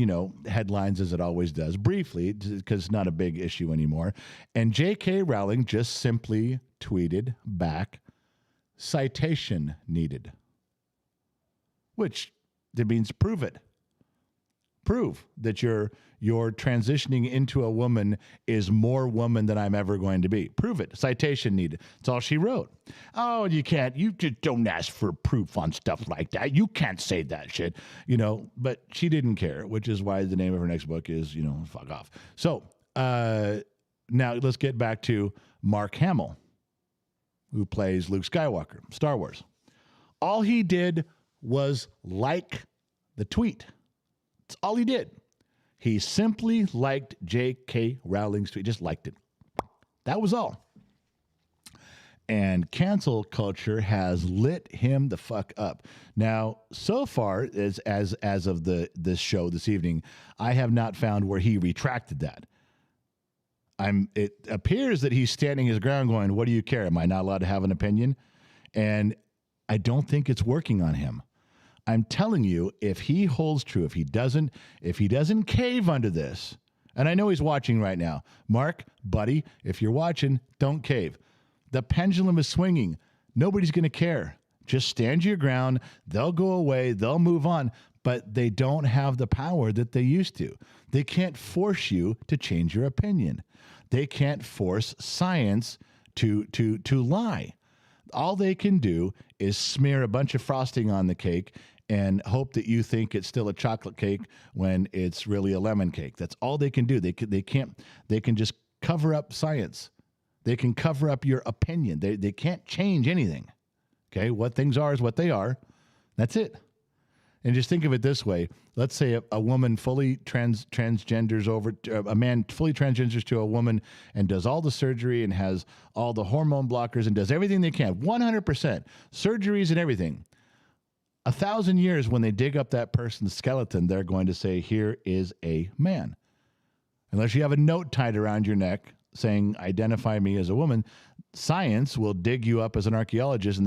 [SPEAKER 1] headlines as it always does, briefly, because it's not a big issue anymore. And J.K. Rowling just simply tweeted back, citation needed. Which, that means prove it. Prove that your transitioning into a woman is more woman than I'm ever going to be. Prove it. Citation needed. That's all she wrote. Oh, you just don't ask for proof on stuff like that. You can't say that shit, but she didn't care, which is why the name of her next book is, fuck off. So now let's get back to Mark Hamill, who plays Luke Skywalker, Star Wars. All he did was like the tweet. That's all he did. He simply liked J.K. Rowling's tweet, just liked it. That was all. And cancel culture has lit him the fuck up. Now, so far, as of this show this evening, I have not found where he retracted that. It appears that he's standing his ground going, what do you care? Am I not allowed to have an opinion? And I don't think it's working on him. I'm telling you, if he holds true, if he doesn't cave under this, and I know he's watching right now, Mark, buddy, if you're watching, don't cave. The pendulum is swinging. Nobody's going to care. Just stand your ground. They'll go away. They'll move on. But they don't have the power that they used to. They can't force you to change your opinion. They can't force science to lie. All they can do is smear a bunch of frosting on the cake and hope that you think it's still a chocolate cake when it's really a lemon cake. That's all they can do. They can just cover up science. They can cover up your opinion. They can't change anything. Okay, what things are is what they are. That's it. And just think of it this way. Let's say a woman fully transgenders over, a man fully transgenders to a woman and does all the surgery and has all the hormone blockers and does everything they can, 100%, surgeries and everything. 1,000 years when they dig up that person's skeleton, they're going to say, here is a man. Unless you have a note tied around your neck saying, identify me as a woman, science will dig you up as an archaeologist, and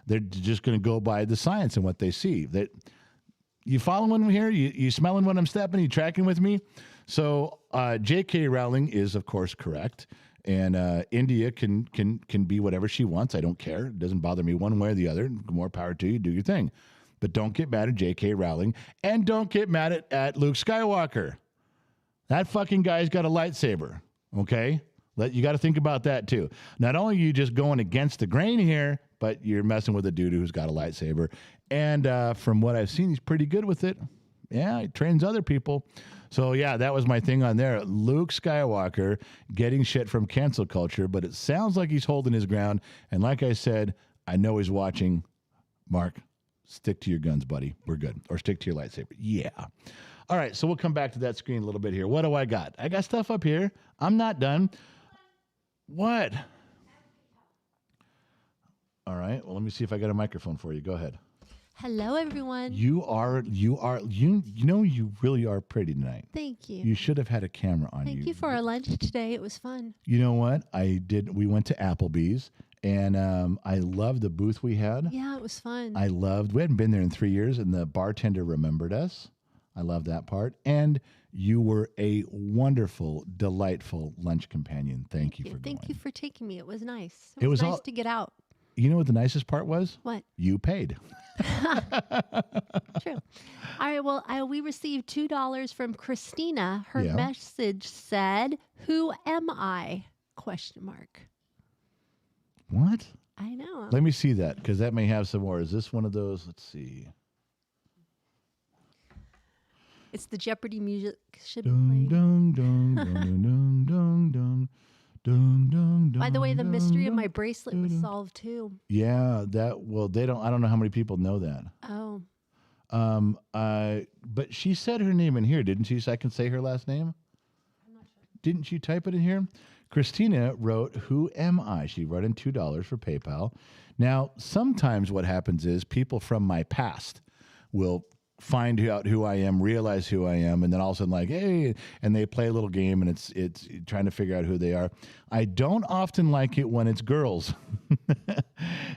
[SPEAKER 1] they're just going to go by the science and what they see. That you following me here? You smelling what I'm stepping? You tracking with me? So J.K. Rowling is, of course, correct. And India can be whatever she wants. I don't care. It doesn't bother me one way or the other. More power to you. Do your thing. But don't get mad at J.K. Rowling. And don't get mad at Luke Skywalker. That fucking guy's got a lightsaber. Okay? You got to think about that, too. Not only are you just going against the grain here, but you're messing with a dude who's got a lightsaber. And from what I've seen, he's pretty good with it. Yeah, he trains other people. So, yeah, that was my thing on there. Luke Skywalker getting shit from cancel culture, but it sounds like he's holding his ground. And like I said, I know he's watching. Mark, stick to your guns, buddy. We're good. Or stick to your lightsaber. Yeah. All right, so we'll come back to that screen a little bit here. What do I got? I got stuff up here. I'm not done. What? All right, well, let me see if I got a microphone for you. Go ahead.
[SPEAKER 3] Hello, everyone.
[SPEAKER 1] You really are pretty tonight.
[SPEAKER 3] Thank you.
[SPEAKER 1] You should have had a camera on you.
[SPEAKER 3] Thank you for our lunch today. It was fun.
[SPEAKER 1] You know what? We went to Applebee's, And I loved the booth we had.
[SPEAKER 3] Yeah, it was fun.
[SPEAKER 1] We hadn't been there in 3 years, and the bartender remembered us. I love that part. And you were a wonderful, delightful lunch companion. Thank you for going.
[SPEAKER 3] Thank you for taking me. It was nice.
[SPEAKER 1] It was
[SPEAKER 3] nice
[SPEAKER 1] all-
[SPEAKER 3] to get out.
[SPEAKER 1] You know what the nicest part was?
[SPEAKER 3] What?
[SPEAKER 1] You paid.
[SPEAKER 3] True. All right. Well, we received $2 from Christina. Her
[SPEAKER 1] Yeah.
[SPEAKER 3] message said, "Who am I?" Question mark.
[SPEAKER 1] What?
[SPEAKER 3] I know.
[SPEAKER 1] Let me see that, because that may have some more. Is this one of those? Let's see.
[SPEAKER 3] It's the Jeopardy music should be
[SPEAKER 1] Dun,
[SPEAKER 3] playing.
[SPEAKER 1] dun, dun, dun, dun, dun, dun, dun, dun,
[SPEAKER 3] By the way, the
[SPEAKER 1] dun,
[SPEAKER 3] mystery of
[SPEAKER 1] dun,
[SPEAKER 3] my bracelet was
[SPEAKER 1] dun.
[SPEAKER 3] solved too.
[SPEAKER 1] Yeah, they don't, I don't know how many people know that.
[SPEAKER 3] Oh,
[SPEAKER 1] But she said her name in here, didn't she? So I can say her last name?
[SPEAKER 3] I'm not sure.
[SPEAKER 1] Didn't you type it in here? Christina wrote, "Who am I?" She wrote in $2 for PayPal. Now, sometimes what happens is people from my past will find out who I am, realize who I am, and then all of a sudden like, hey, and they play a little game, and it's trying to figure out who they are. I don't often like it when it's girls,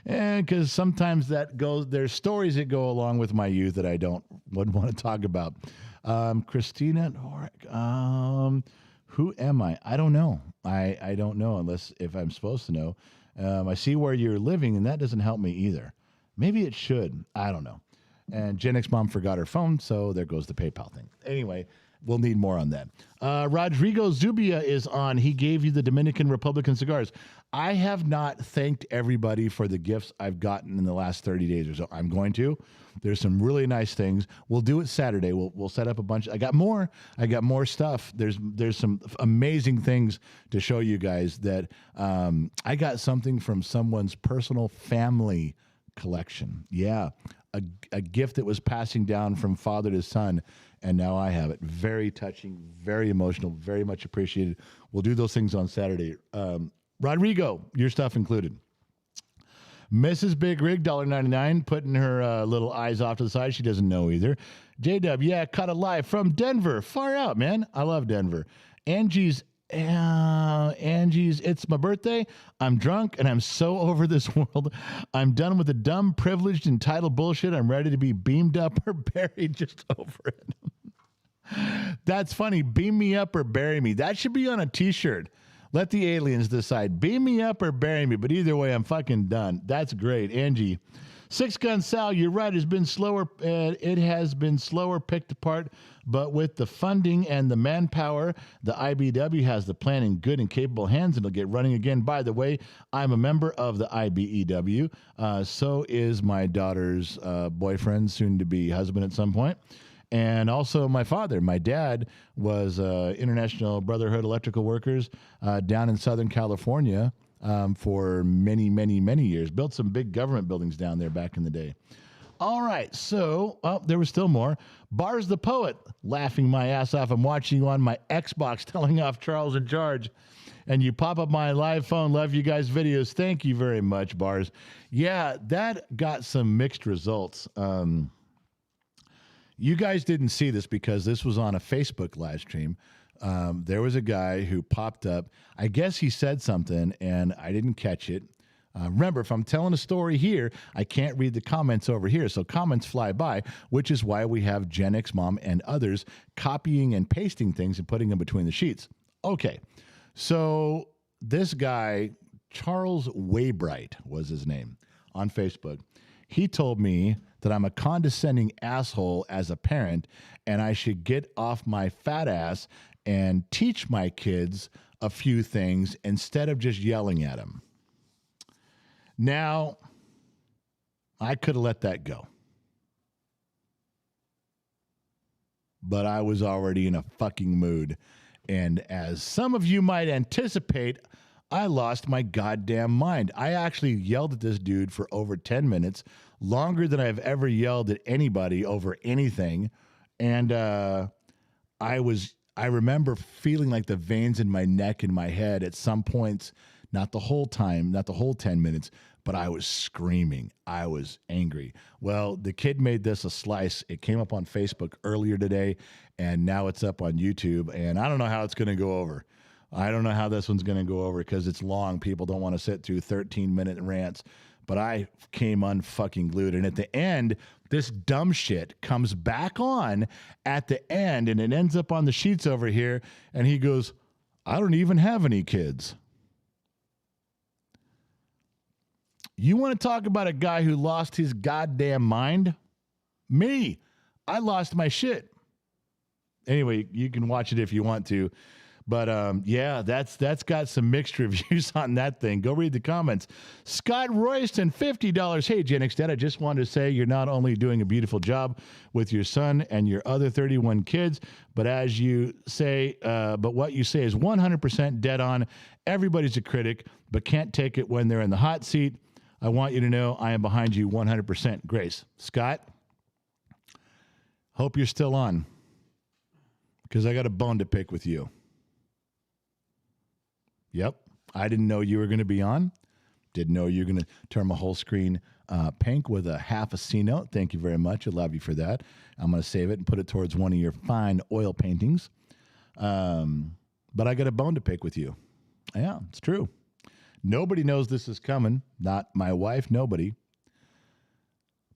[SPEAKER 1] because sometimes there's stories that go along with my youth that I wouldn't want to talk about. Christina, who am I? I don't know. I don't know unless if I'm supposed to know. I see where you're living, and that doesn't help me either. Maybe it should. I don't know. And Gen X mom forgot her phone, so there goes the PayPal thing. Anyway, we'll need more on that. Rodrigo Zubia is on. He gave you the Dominican Republican cigars. I have not thanked everybody for the gifts I've gotten in the last 30 days or so. I'm going to. There's some really nice things. We'll do it Saturday. We'll set up a bunch. I got more stuff. There's some amazing things to show you guys that I got something from someone's personal family collection. Yeah. A gift that was passing down from father to son, and now I have it. Very touching, very emotional, very much appreciated. We'll do those things on Saturday. Rodrigo, your stuff included. Mrs. Big Rig, $1.99, putting her little eyes off to the side. She doesn't know either. J-Dub, yeah, caught it live from Denver. Far out, man. I love Denver. Angie's, it's my birthday. I'm drunk and I'm so over this world. I'm done with the dumb, privileged, entitled bullshit. I'm ready to be beamed up or buried just over it. That's funny. Beam me up or bury me. That should be on a t-shirt. Let the aliens decide. Beam me up or bury me. But either way, I'm fucking done. That's great. Angie. Six Gun Sal, you're right. It has been slower picked apart, but with the funding and the manpower, the IBEW has the plan in good and capable hands, and it'll get running again. By the way, I'm a member of the IBEW. So is my daughter's boyfriend, soon to be husband at some point. And also my father. My dad was International Brotherhood Electrical Workers down in Southern California for many, many, many years. Built some big government buildings down there back in the day. All right, so, there was still more. Bars the Poet, laughing my ass off. I'm watching you on my Xbox, telling off Charles in Charge. And you pop up my live phone. Love you guys' videos. Thank you very much, Bars. Yeah, that got some mixed results. You guys didn't see this because this was on a Facebook live stream. There was a guy who popped up. I guess he said something, and I didn't catch it. Remember, if I'm telling a story here, I can't read the comments over here, so comments fly by, which is why we have Gen X Mom and others copying and pasting things and putting them between the sheets. Okay, so this guy, Charles Waybright was his name on Facebook. He told me that I'm a condescending asshole as a parent, and I should get off my fat ass and teach my kids a few things instead of just yelling at them. Now, I could have let that go. But I was already in a fucking mood. And as some of you might anticipate, I lost my goddamn mind. I actually yelled at this dude for over 10 minutes, longer than I've ever yelled at anybody over anything. And I remember feeling like the veins in my neck and my head at some points, not the whole time, not the whole 10 minutes, but I was screaming. I was angry. Well, the kid made this a slice. It came up on Facebook earlier today, and now it's up on YouTube, and I don't know how it's going to go over. I don't know how this one's going to go over because it's long. People don't want to sit through 13-minute rants. But I came unfucking glued. And at the end, this dumb shit comes back on at the end, and it ends up on the sheets over here. And he goes, I don't even have any kids. You want to talk about a guy who lost his goddamn mind? Me. I lost my shit. Anyway, you can watch it if you want to. But, yeah, that's got some mixed reviews on that thing. Go read the comments. Scott Royston, $50. Hey, Gen X Dad, I just wanted to say you're not only doing a beautiful job with your son and your other 31 kids, but as you say, but what you say is 100% dead on. Everybody's a critic, but can't take it when they're in the hot seat. I want you to know I am behind you 100%. Grace. Scott, hope you're still on because I got a bone to pick with you. Yep. I didn't know you were going to be on. Didn't know you were going to turn my whole screen pink with a half a C note. Thank you very much. I love you for that. I'm going to save it and put it towards one of your fine oil paintings. But I got a bone to pick with you. Yeah, it's true. Nobody knows this is coming. Not my wife, nobody.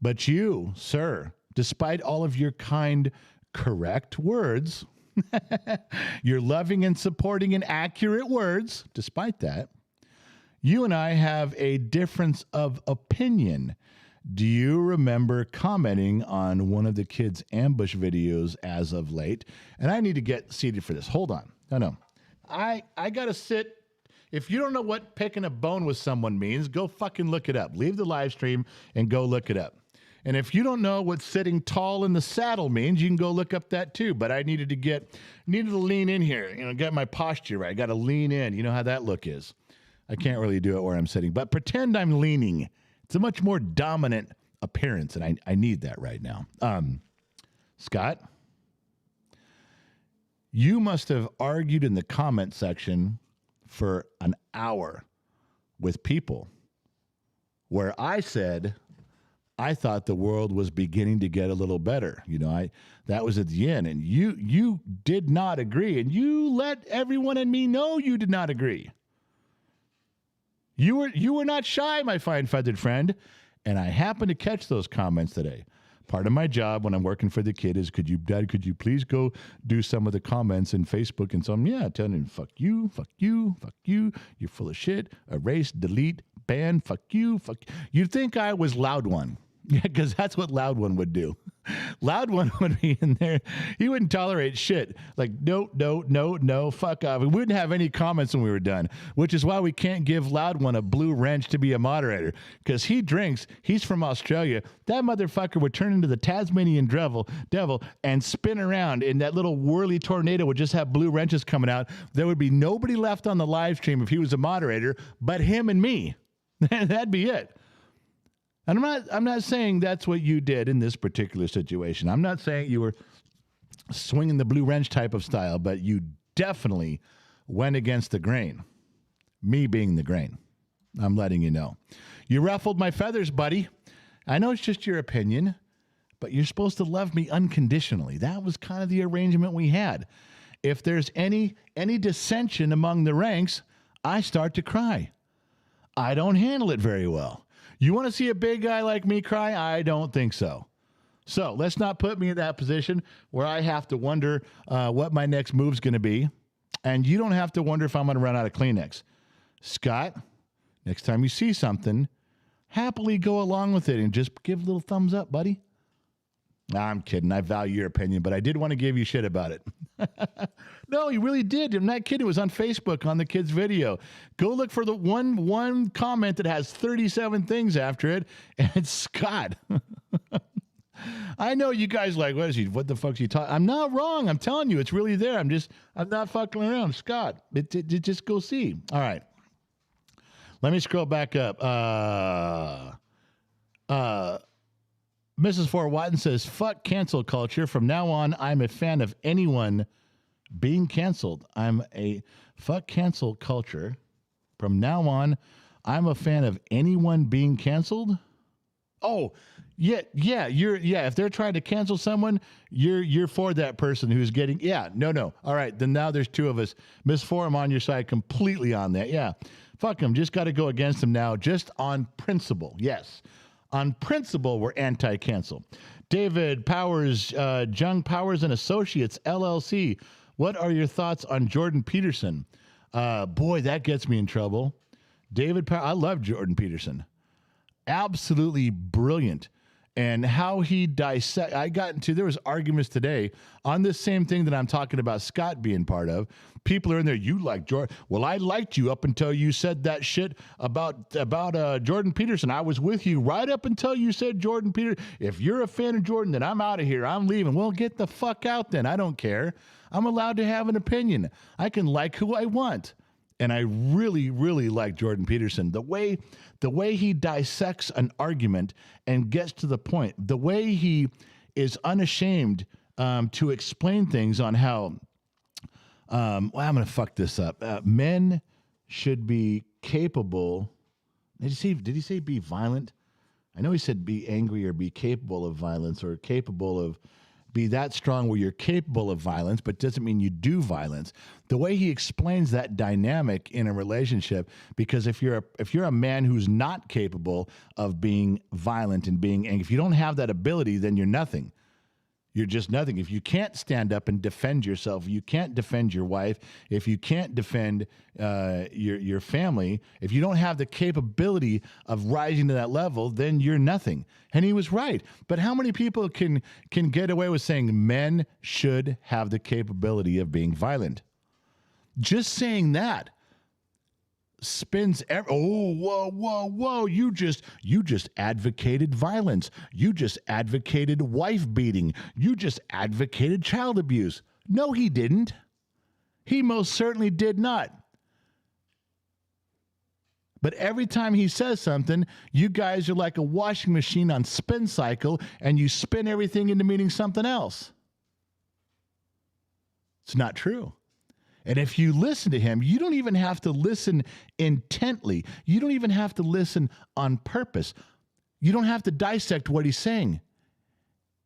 [SPEAKER 1] But you, sir, despite all of your kind, correct words, your loving and supporting and accurate words, despite that, you and I have a difference of opinion. Do you remember commenting on one of the kids' ambush videos as of late? And I need to get seated for this. Hold on. No. I got to sit. If you don't know what picking a bone with someone means, go fucking look it up. Leave the live stream and go look it up. And if you don't know what sitting tall in the saddle means, you can go look up that too. But I needed to lean in here, get my posture right. I got to lean in. You know how that look is. I can't really do it where I'm sitting, but pretend I'm leaning. It's a much more dominant appearance, and I need that right now. Scott, you must have argued in the comment section for an hour with people where I said I thought the world was beginning to get a little better. That was at the end, and you did not agree, and you let everyone and me know you did not agree. You were not shy, my fine feathered friend, and I happened to catch those comments today. Part of my job when I'm working for the kid is, Dad, could you please go do some of the comments in Facebook and some, telling him, fuck you, you're full of shit, erase, delete, ban, fuck you. You'd think I was Loud One. Yeah, because that's what Loud One would do. Loud One would be in there. He wouldn't tolerate shit. Like, no, fuck off. We wouldn't have any comments when we were done, which is why we can't give Loud One a blue wrench to be a moderator, because he drinks. He's from Australia. That motherfucker would turn into the Tasmanian devil and spin around, and that little whirly tornado would just have blue wrenches coming out. There would be nobody left on the live stream if he was a moderator but him and me. That'd be it. And I'm not saying that's what you did in this particular situation. I'm not saying you were swinging the blue wrench type of style, but you definitely went against the grain. Me being the grain. I'm letting you know. You ruffled my feathers, buddy. I know it's just your opinion, but you're supposed to love me unconditionally. That was kind of the arrangement we had. If there's any dissension among the ranks, I start to cry. I don't handle it very well. You want to see a big guy like me cry? I don't think so. So let's not put me in that position where I have to wonder what my next move's going to be. And you don't have to wonder if I'm going to run out of Kleenex. Scott, next time you see something, happily go along with it and just give a little thumbs up, buddy. Nah, I'm kidding. I value your opinion, but I did want to give you shit about it. No, you really did. I'm not kidding. It was on Facebook on the kid's video. Go look for the one comment that has 37 things after it, and it's Scott. I know you guys like, what the fuck's he talking? I'm not wrong. I'm telling you, it's really there. I'm not fucking around. Scott, just go see. All right. Let me scroll back up. Mrs. Fort Watton says, fuck cancel culture. From now on, I'm a fan of anyone being canceled. I'm a fuck cancel culture. From now on, I'm a fan of anyone being canceled. Oh, yeah. If they're trying to cancel someone, you're for that person who's getting. Yeah, no. All right, then now there's two of us. Miss Four, I'm on your side completely on that. Yeah, fuck them. Just got to go against them now, just on principle. Yes, on principle, we're anti-cancel. David Powers, Jung Powers and Associates LLC. What are your thoughts on Jordan Peterson? Boy, that gets me in trouble. David Powers, I love Jordan Peterson. Absolutely brilliant. And how he there was arguments today on this same thing that I'm talking about Scott being part of. People are in there, you like Jordan. Well, I liked you up until you said that shit about Jordan Peterson. I was with you right up until you said Jordan Peterson. If you're a fan of Jordan, then I'm out of here. I'm leaving. Well, get the fuck out then. I don't care. I'm allowed to have an opinion. I can like who I want. And I really, really like Jordan Peterson. The way he dissects an argument and gets to the point, the way he is unashamed to explain things on how, I'm going to fuck this up. Men should be capable. Did he say be violent? I know he said be angry or be capable of violence or capable of be that strong where you're capable of violence, but doesn't mean you do violence. The way he explains that dynamic in a relationship, because if you're a man who's not capable of being violent and being angry, if you don't have that ability, then you're nothing. You're just nothing. If you can't stand up and defend yourself, if you can't defend your wife, if you can't defend your family, if you don't have the capability of rising to that level, then you're nothing. And he was right. But how many people can get away with saying men should have the capability of being violent? Just saying that spins whoa, you just advocated violence, you just advocated wife beating, you just advocated child abuse. No, he didn't. He most certainly did not. But every time he says something, you guys are like a washing machine on spin cycle, and you spin everything into meaning something else. It's not true. And if you listen to him, you don't even have to listen intently. You don't even have to listen on purpose. You don't have to dissect what he's saying.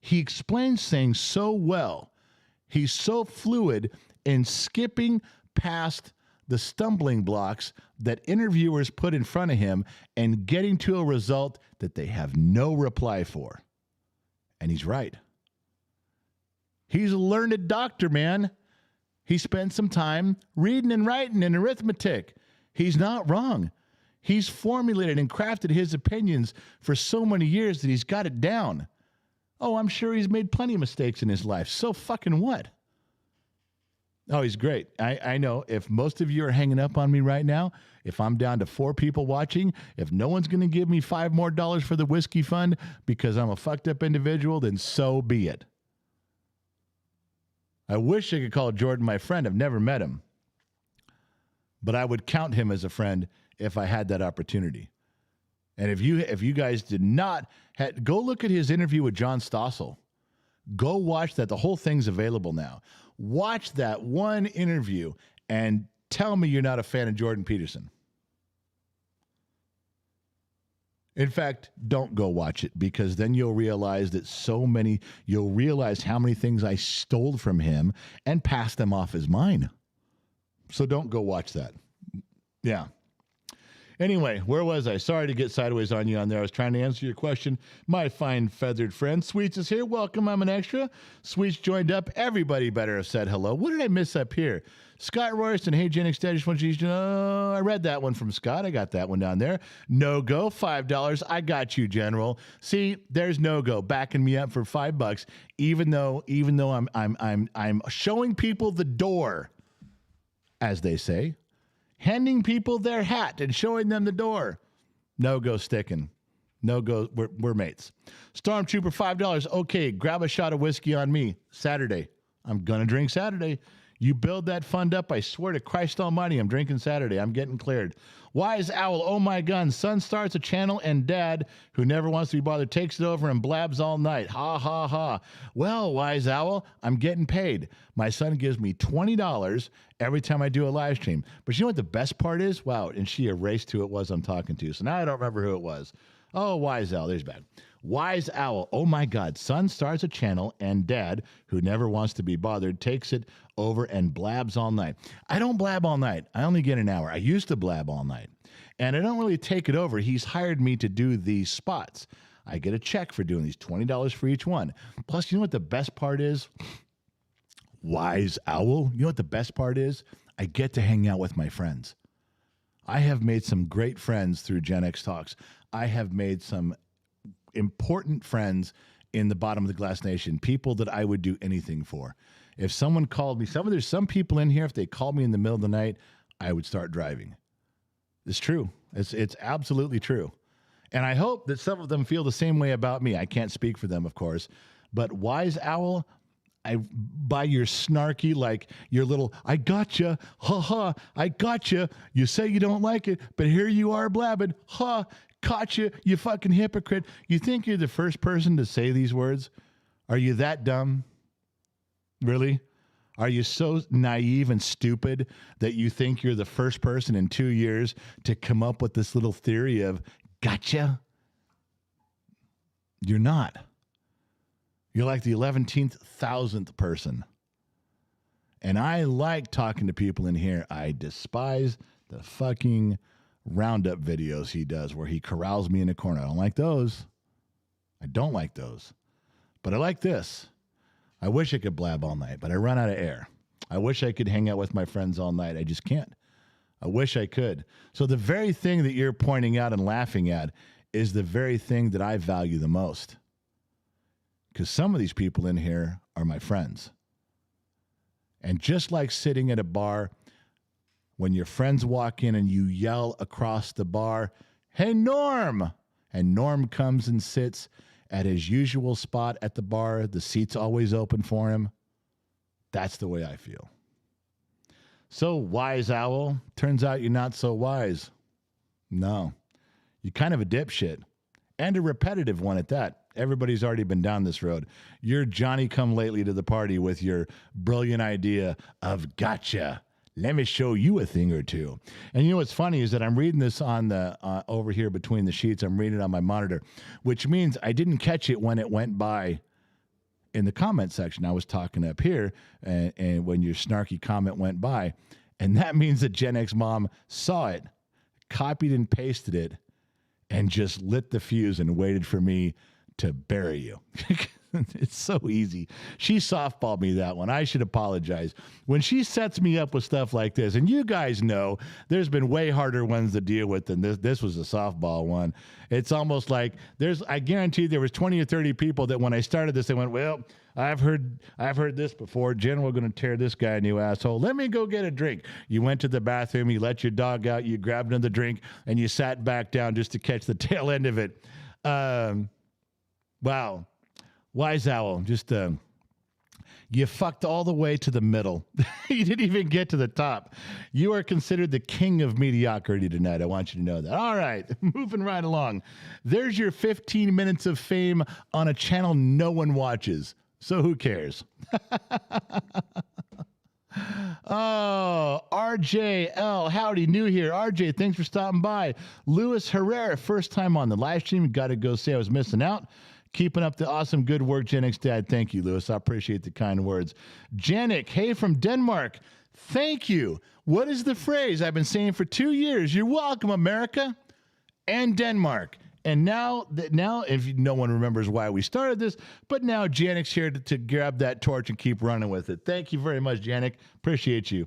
[SPEAKER 1] He explains things so well. He's so fluid in skipping past the stumbling blocks that interviewers put in front of him and getting to a result that they have no reply for. And he's right. He's a learned doctor, man. He spent some time reading and writing and arithmetic. He's not wrong. He's formulated and crafted his opinions for so many years that he's got it down. Oh, I'm sure he's made plenty of mistakes in his life. So fucking what? Oh, he's great. I know if most of you are hanging up on me right now, if I'm down to 4 people watching, if no one's going to give me $5 more for the whiskey fund because I'm a fucked up individual, then so be it. I wish I could call Jordan my friend. I've never met him. But I would count him as a friend if I had that opportunity. And if you guys did not, go look at his interview with John Stossel. Go watch that. The whole thing's available now. Watch that one interview and tell me you're not a fan of Jordan Peterson. In fact, don't go watch it, because then you'll realize you'll realize how many things I stole from him and passed them off as mine. So don't go watch that. Yeah. Anyway, where was I? Sorry to get sideways on you on there. I was trying to answer your question. My fine feathered friend, Sweets is here. Welcome, I'm an extra. Sweets joined up. Everybody better have said hello. What did I miss up here? Scott Royston, hey, Gen Extended, just want you to know, I read that one from Scott. I got that one down there. No go, $5. I got you, General. See, there's no go, backing me up for $5, even though I'm showing people the door, as they say, handing people their hat and showing them the door. No go sticking. No go. We're mates. Stormtrooper, $5. Okay, grab a shot of whiskey on me. Saturday. I'm gonna drink Saturday. You build that fund up, I swear to Christ Almighty, I'm drinking Saturday. I'm getting cleared. Wise Owl, oh my gun. Son starts a channel and dad, who never wants to be bothered, takes it over and blabs all night. Ha, ha, ha. Well, Wise Owl, I'm getting paid. My son gives me $20 every time I do a live stream. But you know what the best part is? Wow, and she erased who it was I'm talking to. So now I don't remember who it was. Oh, Wise Owl. There's bad. Wise Owl. Oh, my God. Son starts a channel, and dad, who never wants to be bothered, takes it over and blabs all night. I don't blab all night. I only get an hour. I used to blab all night. And I don't really take it over. He's hired me to do these spots. I get a check for doing these, $20 for each one. Plus, you know what the best part is? Wise Owl. You know what the best part is? I get to hang out with my friends. I have made some great friends through Gen X Talks. I have made some important friends in the Bottom of the Glass Nation, people that I would do anything for. If someone called me, there's some people in here, if they called me in the middle of the night, I would start driving. It's true. It's absolutely true. And I hope that some of them feel the same way about me. I can't speak for them, of course. But Wise Owl, by your snarky, like your little, I gotcha, ha ha, I gotcha. You say you don't like it, but here you are blabbing, ha, gotcha, you fucking hypocrite. You think you're the first person to say these words? Are you that dumb? Really? Are you so naive and stupid that you think you're the first person in 2 years to come up with this little theory of gotcha? You're not. You're like the 11,000th person. And I like talking to people in here. I despise the fucking roundup videos he does where he corrals me in a corner. I don't like those. I don't like those. But I like this. I wish I could blab all night, but I run out of air. I wish I could hang out with my friends all night. I just can't. I wish I could. So the very thing that you're pointing out and laughing at is the very thing that I value the most. Because some of these people in here are my friends. And just like sitting at a bar, when your friends walk in and you yell across the bar, "Hey, Norm!" And Norm comes and sits at his usual spot at the bar, the seat's always open for him. That's the way I feel. So, Wise Owl, turns out you're not so wise. No. You're kind of a dipshit. And a repetitive one at that. Everybody's already been down this road. You're Johnny-come-lately to the party with your brilliant idea of gotcha. Let me show you a thing or two. And you know what's funny is that I'm reading this on the over here between the sheets. I'm reading it on my monitor, which means I didn't catch it when it went by in the comment section. I was talking up here, and when your snarky comment went by, and that means that Gen X Mom saw it, copied and pasted it, and just lit the fuse and waited for me to bury you. It's so easy. She softballed me that one. I should apologize. When she sets me up with stuff like this, and you guys know there's been way harder ones to deal with than this. This was a softball one. It's almost like I guarantee there was 20 or 30 people that when I started this, they went, well, I've heard this before. Jen, we're going to tear this guy a new asshole. Let me go get a drink. You went to the bathroom, you let your dog out, you grabbed another drink, and you sat back down just to catch the tail end of it. Wow. Wise Owl, just you fucked all the way to the middle. You didn't even get to the top. You are considered the king of mediocrity tonight. I want you to know that. All right, moving right along. There's your 15 minutes of fame on a channel no one watches. So who cares? Oh, RJL, howdy, new here. RJ, thanks for stopping by. Luis Herrera, first time on the live stream. Got to go say I was missing out. Keeping up the awesome good work, Gen X Dad. Thank you, Lewis. I appreciate the kind words. Janik, hey from Denmark. Thank you. What is the phrase I've been saying for 2 years? You're welcome, America and Denmark. And now, if no one remembers why we started this, but now Janik's here to grab that torch and keep running with it. Thank you very much, Janik. Appreciate you.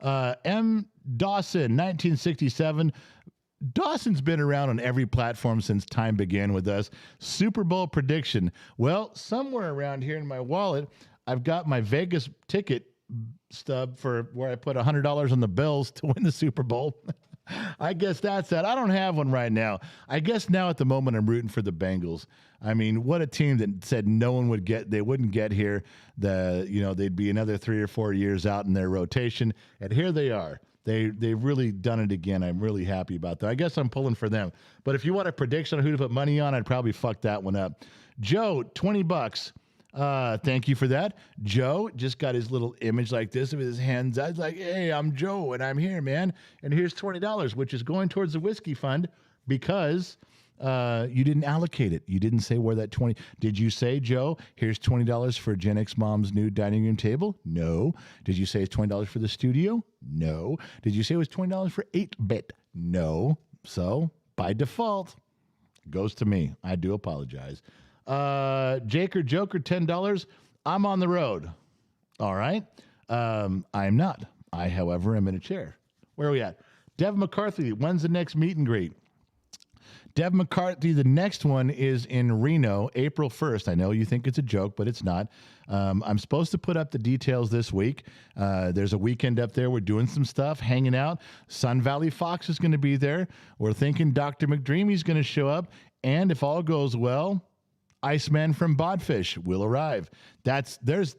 [SPEAKER 1] M. Dawson, 1967. Dawson's been around on every platform since time began with us. Super Bowl prediction. Well, somewhere around here in my wallet, I've got my Vegas ticket stub for where I put $100 on the Bills to win the Super Bowl. I guess that's that. I don't have one right now. I guess now at the moment I'm rooting for the Bengals. I mean, what a team that said no one would they wouldn't get here. They'd be another 3 or 4 years out in their rotation, and here they are. They've really done it again. I'm really happy about that. I guess I'm pulling for them. But if you want a prediction on who to put money on, I'd probably fuck that one up. Joe, $20. Thank you for that. Joe just got his little image like this with his hands. I was like, hey, I'm Joe, and I'm here, man. And here's $20, which is going towards the whiskey fund because You didn't allocate it. You didn't say where that 20. Did you say, Joe, here's $20 for Gen X Mom's new dining room table? No. Did you say it's $20 for the studio? No. Did you say it was $20 for 8-bit? No. So by default, it goes to me. I do apologize. Jake or Joker, $10. I'm on the road. All right. I'm not. I, however, am in a chair. Where are we at? Dev McCarthy, when's the next meet and greet? Dev McCarthy, the next one is in Reno, April 1st. I know you think it's a joke, but it's not. I'm supposed to put up the details this week. There's a weekend up there. We're doing some stuff, hanging out. Sun Valley Fox is going to be there. We're thinking Dr. McDreamy's going to show up. And if all goes well, Iceman from Bodfish will arrive. There's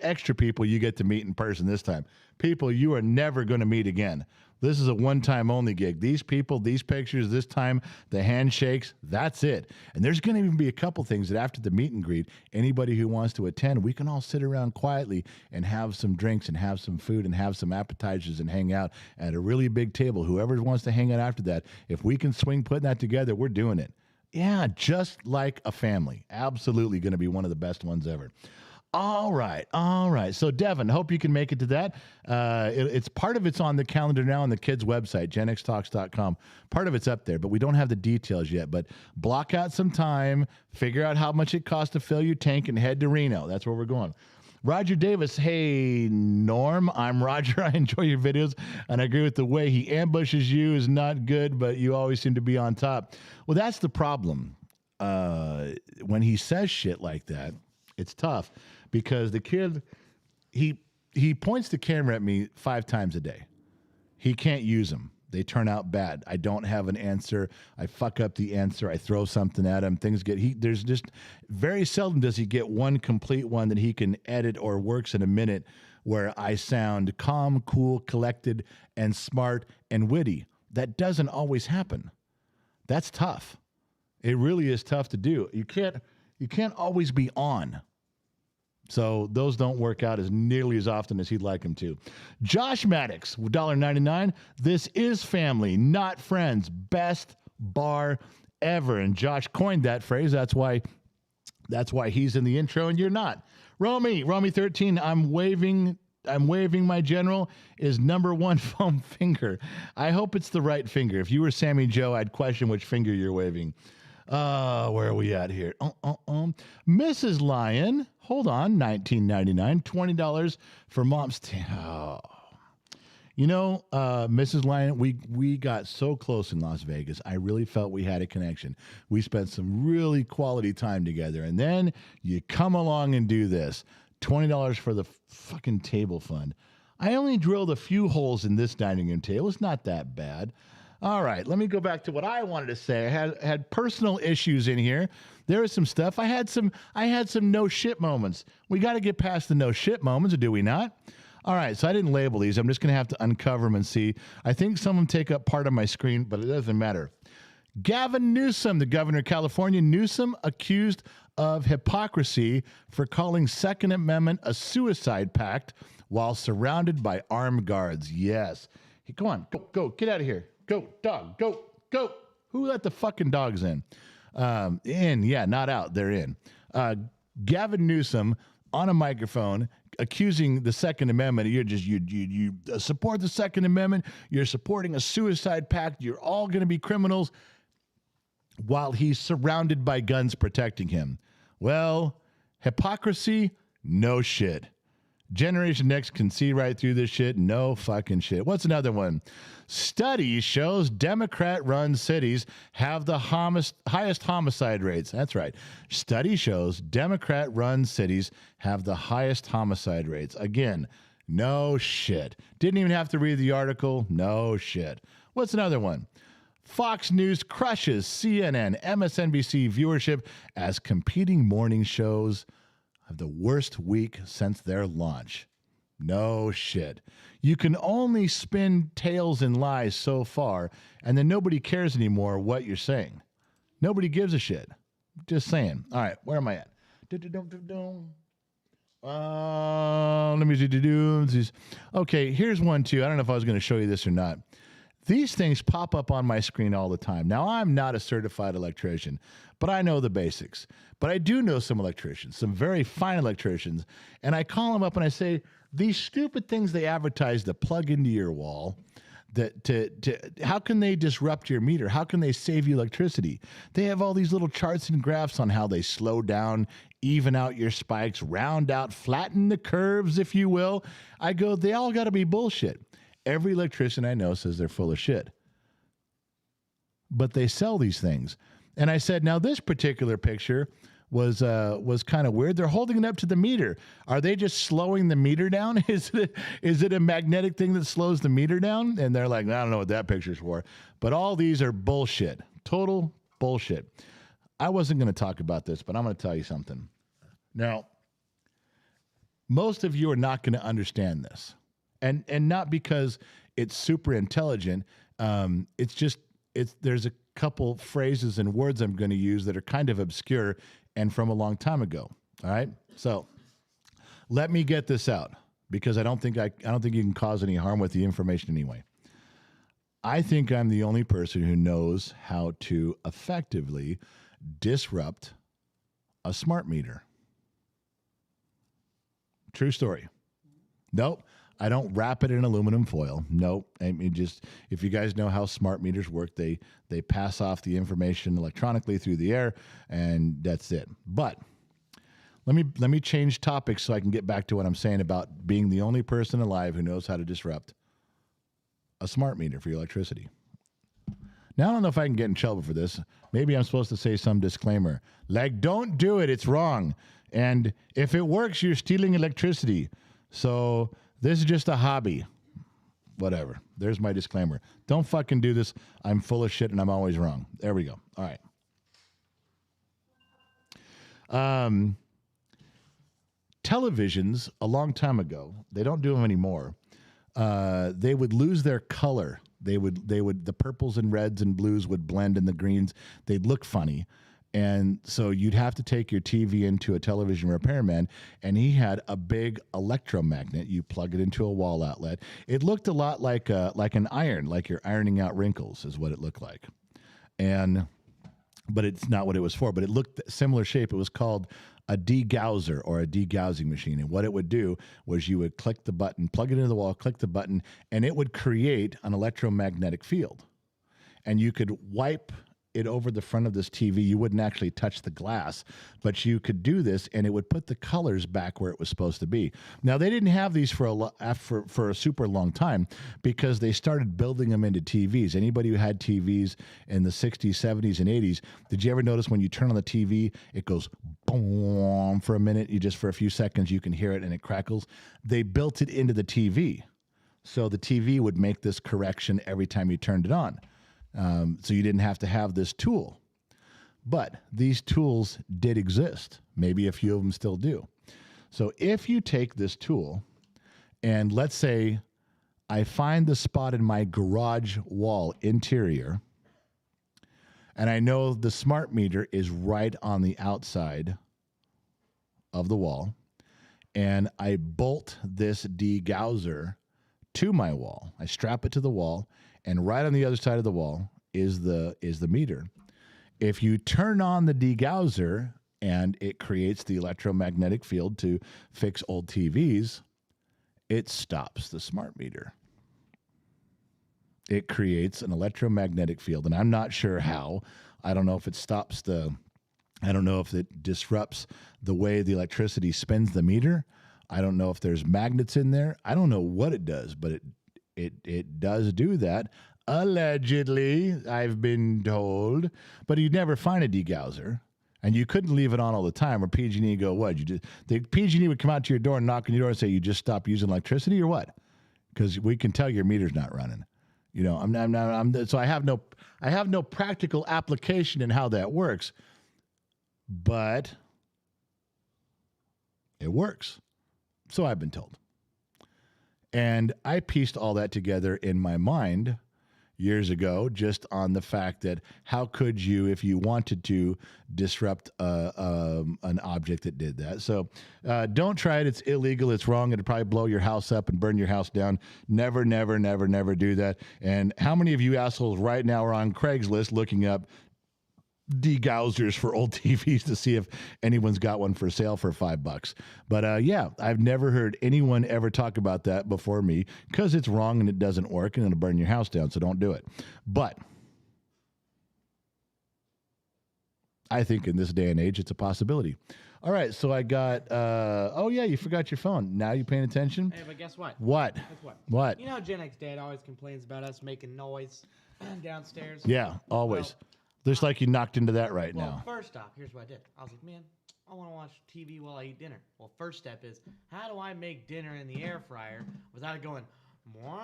[SPEAKER 1] extra people you get to meet in person this time. People you are never going to meet again. This is a one-time only gig. These people, these pictures, this time, the handshakes, that's it. And there's going to even be a couple things that after the meet and greet, anybody who wants to attend, we can all sit around quietly and have some drinks and have some food and have some appetizers and hang out at a really big table. Whoever wants to hang out after that, if we can swing putting that together, we're doing it. Yeah, just like a family. Absolutely going to be one of the best ones ever. All right. So, Devin, hope you can make it to that. It's part of it's on the calendar now on the kids' website, genxtalks.com. Part of it's up there, but we don't have the details yet. But block out some time, figure out how much it costs to fill your tank, and head to Reno. That's where we're going. Roger Davis, hey, Norm, I'm Roger. I enjoy your videos, and I agree with the way he ambushes you is not good, but you always seem to be on top. Well, that's the problem. When he says shit like that, it's tough because the kid, he points the camera at me 5 times a day. He can't use them. They turn out bad. I don't have an answer. I fuck up the answer. I throw something at him. Things get there's just very seldom does he get one complete one that he can edit or works in a minute where I sound calm, cool, collected, and smart and witty. That doesn't always happen. That's tough. It really is tough to do. You can't always be on. So those don't work out as nearly as often as he'd like them to. Josh Maddox, $1.99. This is family, not friends. Best bar ever. And Josh coined that phrase. That's why he's in the intro and you're not. Romy 13. I'm waving my general is number 1 foam finger. I hope it's the right finger. If you were Sammy Joe, I'd question which finger you're waving. Where are we at here? Mrs. Lyon, hold on, $19.99, $20 for mom's. Mrs. Lyon, we got so close in Las Vegas. I really felt we had a connection. We spent some really quality time together, and then you come along and do this. $20 for the fucking table fund. I only drilled a few holes in this dining room table. It's not that bad. All right, let me go back to what I wanted to say. I had personal issues in here. There was some stuff. I had some no shit moments. We got to get past the no shit moments, do we not? All right, so I didn't label these. I'm just going to have to uncover them and see. I think some of them take up part of my screen, but it doesn't matter. Gavin Newsom, the governor of California. Newsom accused of hypocrisy for calling Second Amendment a suicide pact while surrounded by armed guards. Yes. Hey, come on, go, get out of here. Go, dog, go. Who let the fucking dogs in? Not out. They're in. Gavin Newsom on a microphone accusing the Second Amendment. You support the Second Amendment. You're supporting a suicide pact. You're all going to be criminals while he's surrounded by guns protecting him. Well, hypocrisy? No shit. Generation X can see right through this shit. No fucking shit. What's another one? Study shows Democrat-run cities have the highest homicide rates. That's right. Study shows Democrat-run cities have the highest homicide rates. Again, no shit. Didn't even have to read the article. No shit. What's another one? Fox News crushes CNN, MSNBC viewership as competing morning shows have the worst week since their launch. No shit. You can only spin tales and lies so far, and then nobody cares anymore what you're saying. Nobody gives a shit. Just saying. All right, where am I at? Let me do. Okay, here's one too. I don't know if I was going to show you this or not. These things pop up on my screen all the time. Now, I'm not a certified electrician, but I know the basics. But I do know some electricians, some very fine electricians, and I call them up and I say, these stupid things they advertise to plug into your wall, how can they disrupt your meter? How can they save you electricity? They have all these little charts and graphs on how they slow down, even out your spikes, round out, flatten the curves, if you will. I go, they all got to be bullshit. Every electrician I know says they're full of shit. But they sell these things. And I said, now this particular picture was kind of weird. They're holding it up to the meter. Are they just slowing the meter down? Is it a magnetic thing that slows the meter down? And they're like, I don't know what that picture's for. But all these are bullshit. Total bullshit. I wasn't going to talk about this, but I'm going to tell you something. Now, most of you are not going to understand this. And not because it's super intelligent. There's a couple phrases and words I'm going to use that are kind of obscure and from a long time ago. All right. So let me get this out because I don't think you can cause any harm with the information anyway. I think I'm the only person who knows how to effectively disrupt a smart meter. True story. Nope. I don't wrap it in aluminum foil. Nope. I mean, just if you guys know how smart meters work, they pass off the information electronically through the air, and that's it. But let me change topics so I can get back to what I'm saying about being the only person alive who knows how to disrupt a smart meter for your electricity. Now, I don't know if I can get in trouble for this. Maybe I'm supposed to say some disclaimer. Like, don't do it. It's wrong. And if it works, you're stealing electricity. So this is just a hobby. Whatever. There's my disclaimer. Don't fucking do this. I'm full of shit and I'm always wrong. There we go. All right. Televisions, a long time ago, they don't do them anymore. They would lose their color. The purples and reds and blues would blend in the greens. They'd look funny. And so you'd have to take your TV into a television repairman, and he had a big electromagnet. You plug it into a wall outlet. It looked a lot like an iron, like you're ironing out wrinkles is what it looked like. But it's not what it was for. But it looked similar shape. It was called a degausser or a degaussing machine. And what it would do was you would click the button, plug it into the wall, click the button, and it would create an electromagnetic field. And you could wipe it over the front of this TV. You wouldn't actually touch the glass, but you could do this, and it would put the colors back where it was supposed to be. Now, they didn't have these for a super long time because they started building them into TVs. Anybody who had TVs in the 60s, 70s, and 80s, did you ever notice when you turn on the TV, it goes boom for a minute? For a few seconds, you can hear it, and it crackles. They built it into the TV, so the TV would make this correction every time you turned it on. So you didn't have to have this tool. But these tools did exist. Maybe a few of them still do. So if you take this tool and let's say I find the spot in my garage wall interior, and I know the smart meter is right on the outside of the wall, and I bolt this degausser to my wall. I strap it to the wall, and right on the other side of the wall is the meter. If you turn on the degausser and it creates the electromagnetic field to fix old TVs, it stops the smart meter. It creates an electromagnetic field, and I'm not sure how. I don't know if it disrupts the way the electricity spins the meter. I don't know if there's magnets in there. I don't know what it does, but it does do that. Allegedly, I've been told. But you'd never find a degausser, and you couldn't leave it on all the time, or PG&E go, what? The PG&E would come out to your door and knock on your door and say, you just stopped using electricity or what? Because we can tell your meter's not running. So I have no practical application in how that works, but it works. So I've been told. And I pieced all that together in my mind, years ago, just on the fact that how could you, if you wanted to, disrupt an object that did that. So don't try it. It's illegal. It's wrong. It'll probably blow your house up and burn your house down. Never, never, never, never do that. And how many of you assholes right now are on Craigslist looking up degousers for old TVs to see if anyone's got one for sale for $5? But yeah, I've never heard anyone ever talk about that before me, because it's wrong and it doesn't work and it'll burn your house down. So don't do it. But I think in this day and age, it's a possibility. All right, so I got, oh yeah, you forgot your phone. Now you paying attention?
[SPEAKER 2] Hey, but guess what?
[SPEAKER 1] What?
[SPEAKER 2] Guess what?
[SPEAKER 1] What?
[SPEAKER 2] You know, Gen X Dad always complains about us making noise downstairs.
[SPEAKER 1] Yeah, always. Looks like you knocked into that right now.
[SPEAKER 2] First off, here's what I did. I was like, man, I want to watch TV while I eat dinner. Well, first step is, how do I make dinner in the air fryer without it going, Mwah?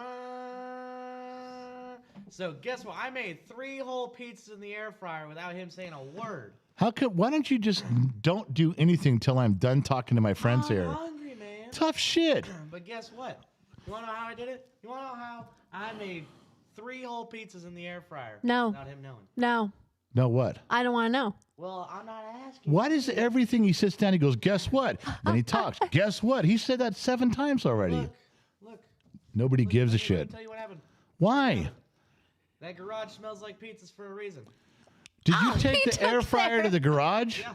[SPEAKER 2] So guess what? I made 3 whole pizzas in the air fryer without him saying a word.
[SPEAKER 1] Why don't you just don't do anything till I'm done talking to my friends here?
[SPEAKER 2] I'm hungry, man.
[SPEAKER 1] Tough shit.
[SPEAKER 2] But guess what? You want to know how I did it? You want to know how I made 3 whole pizzas in the air fryer
[SPEAKER 3] No.
[SPEAKER 2] without him knowing?
[SPEAKER 3] No,
[SPEAKER 1] No, what?
[SPEAKER 3] I don't want to know.
[SPEAKER 2] Well, I'm not asking.
[SPEAKER 1] Why does everything he sits down, he goes, guess what? Then he talks. Guess what? He said that 7 times already.
[SPEAKER 2] Look.
[SPEAKER 1] Nobody gives a
[SPEAKER 2] Let me
[SPEAKER 1] shit.
[SPEAKER 2] tell you what happened.
[SPEAKER 1] Why?
[SPEAKER 2] That garage smells like pizzas for a reason.
[SPEAKER 1] Did you take
[SPEAKER 3] he
[SPEAKER 1] the air
[SPEAKER 3] took
[SPEAKER 1] fryer to the garage?
[SPEAKER 2] Yeah.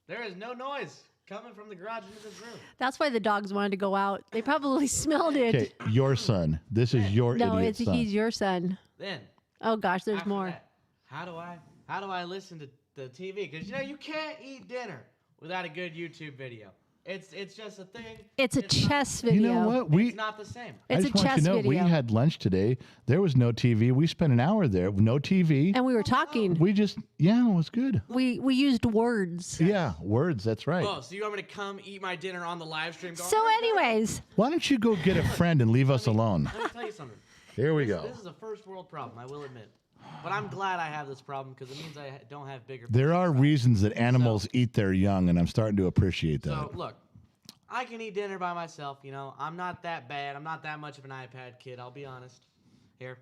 [SPEAKER 2] There is no noise coming from the garage into this room.
[SPEAKER 3] That's why the dogs wanted to go out. They probably smelled it.
[SPEAKER 1] Okay, your son. This is your
[SPEAKER 3] No,
[SPEAKER 1] idiot son.
[SPEAKER 3] he's your son.
[SPEAKER 2] Then,
[SPEAKER 3] Oh gosh, there's
[SPEAKER 2] after
[SPEAKER 3] more.
[SPEAKER 2] that, how do I listen to the TV? Because you can't eat dinner without a good YouTube video. It's just a thing.
[SPEAKER 3] It's a chess video.
[SPEAKER 1] You know what?
[SPEAKER 2] It's not the same.
[SPEAKER 1] I
[SPEAKER 3] It's
[SPEAKER 1] just
[SPEAKER 3] a
[SPEAKER 1] want you
[SPEAKER 3] chess
[SPEAKER 1] to know, we
[SPEAKER 3] video.
[SPEAKER 1] had lunch today. There was no TV. We spent an hour there with no TV.
[SPEAKER 3] And we were talking.
[SPEAKER 1] We just, it was good.
[SPEAKER 3] We used words.
[SPEAKER 1] Yeah, words. That's right.
[SPEAKER 2] Oh, so you want me to come eat my dinner on the live stream? Going,
[SPEAKER 3] So, anyways,
[SPEAKER 1] Why don't you go get a friend and leave us alone?
[SPEAKER 2] Let me tell you something.
[SPEAKER 1] Here we go.
[SPEAKER 2] This is a first world problem, I will admit. But I'm glad I have this problem because it means I don't have bigger.
[SPEAKER 1] There are reasons that animals eat their young, and I'm starting to appreciate that.
[SPEAKER 2] So look, I can eat dinner by myself. I'm not that bad. I'm not that much of an iPad kid. I'll be honest here.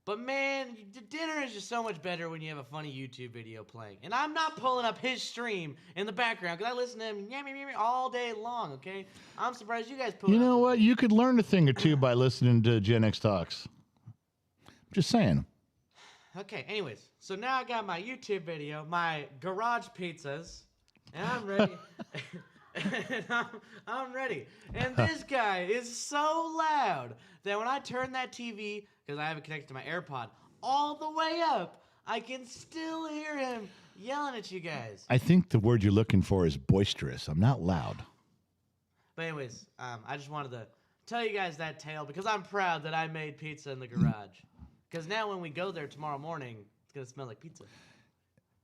[SPEAKER 2] But man, dinner is just so much better when you have a funny YouTube video playing. And I'm not pulling up his stream in the background because I listen to him all day long. Okay, I'm surprised you guys put.
[SPEAKER 1] You know what? You could learn a thing or two by listening to Gen X Talks. Just saying.
[SPEAKER 2] Okay, anyways, so now I got my YouTube video, my garage pizzas, and I'm ready. And I'm ready. And this guy is so loud that when I turn that TV, because I have it connected to my AirPod, all the way up, I can still hear him yelling at you guys.
[SPEAKER 1] I think the word you're looking for is boisterous. I'm not loud.
[SPEAKER 2] But anyways, I just wanted to tell you guys that tale because I'm proud that I made pizza in the garage. Because now when we go there tomorrow morning, it's going to smell like pizza.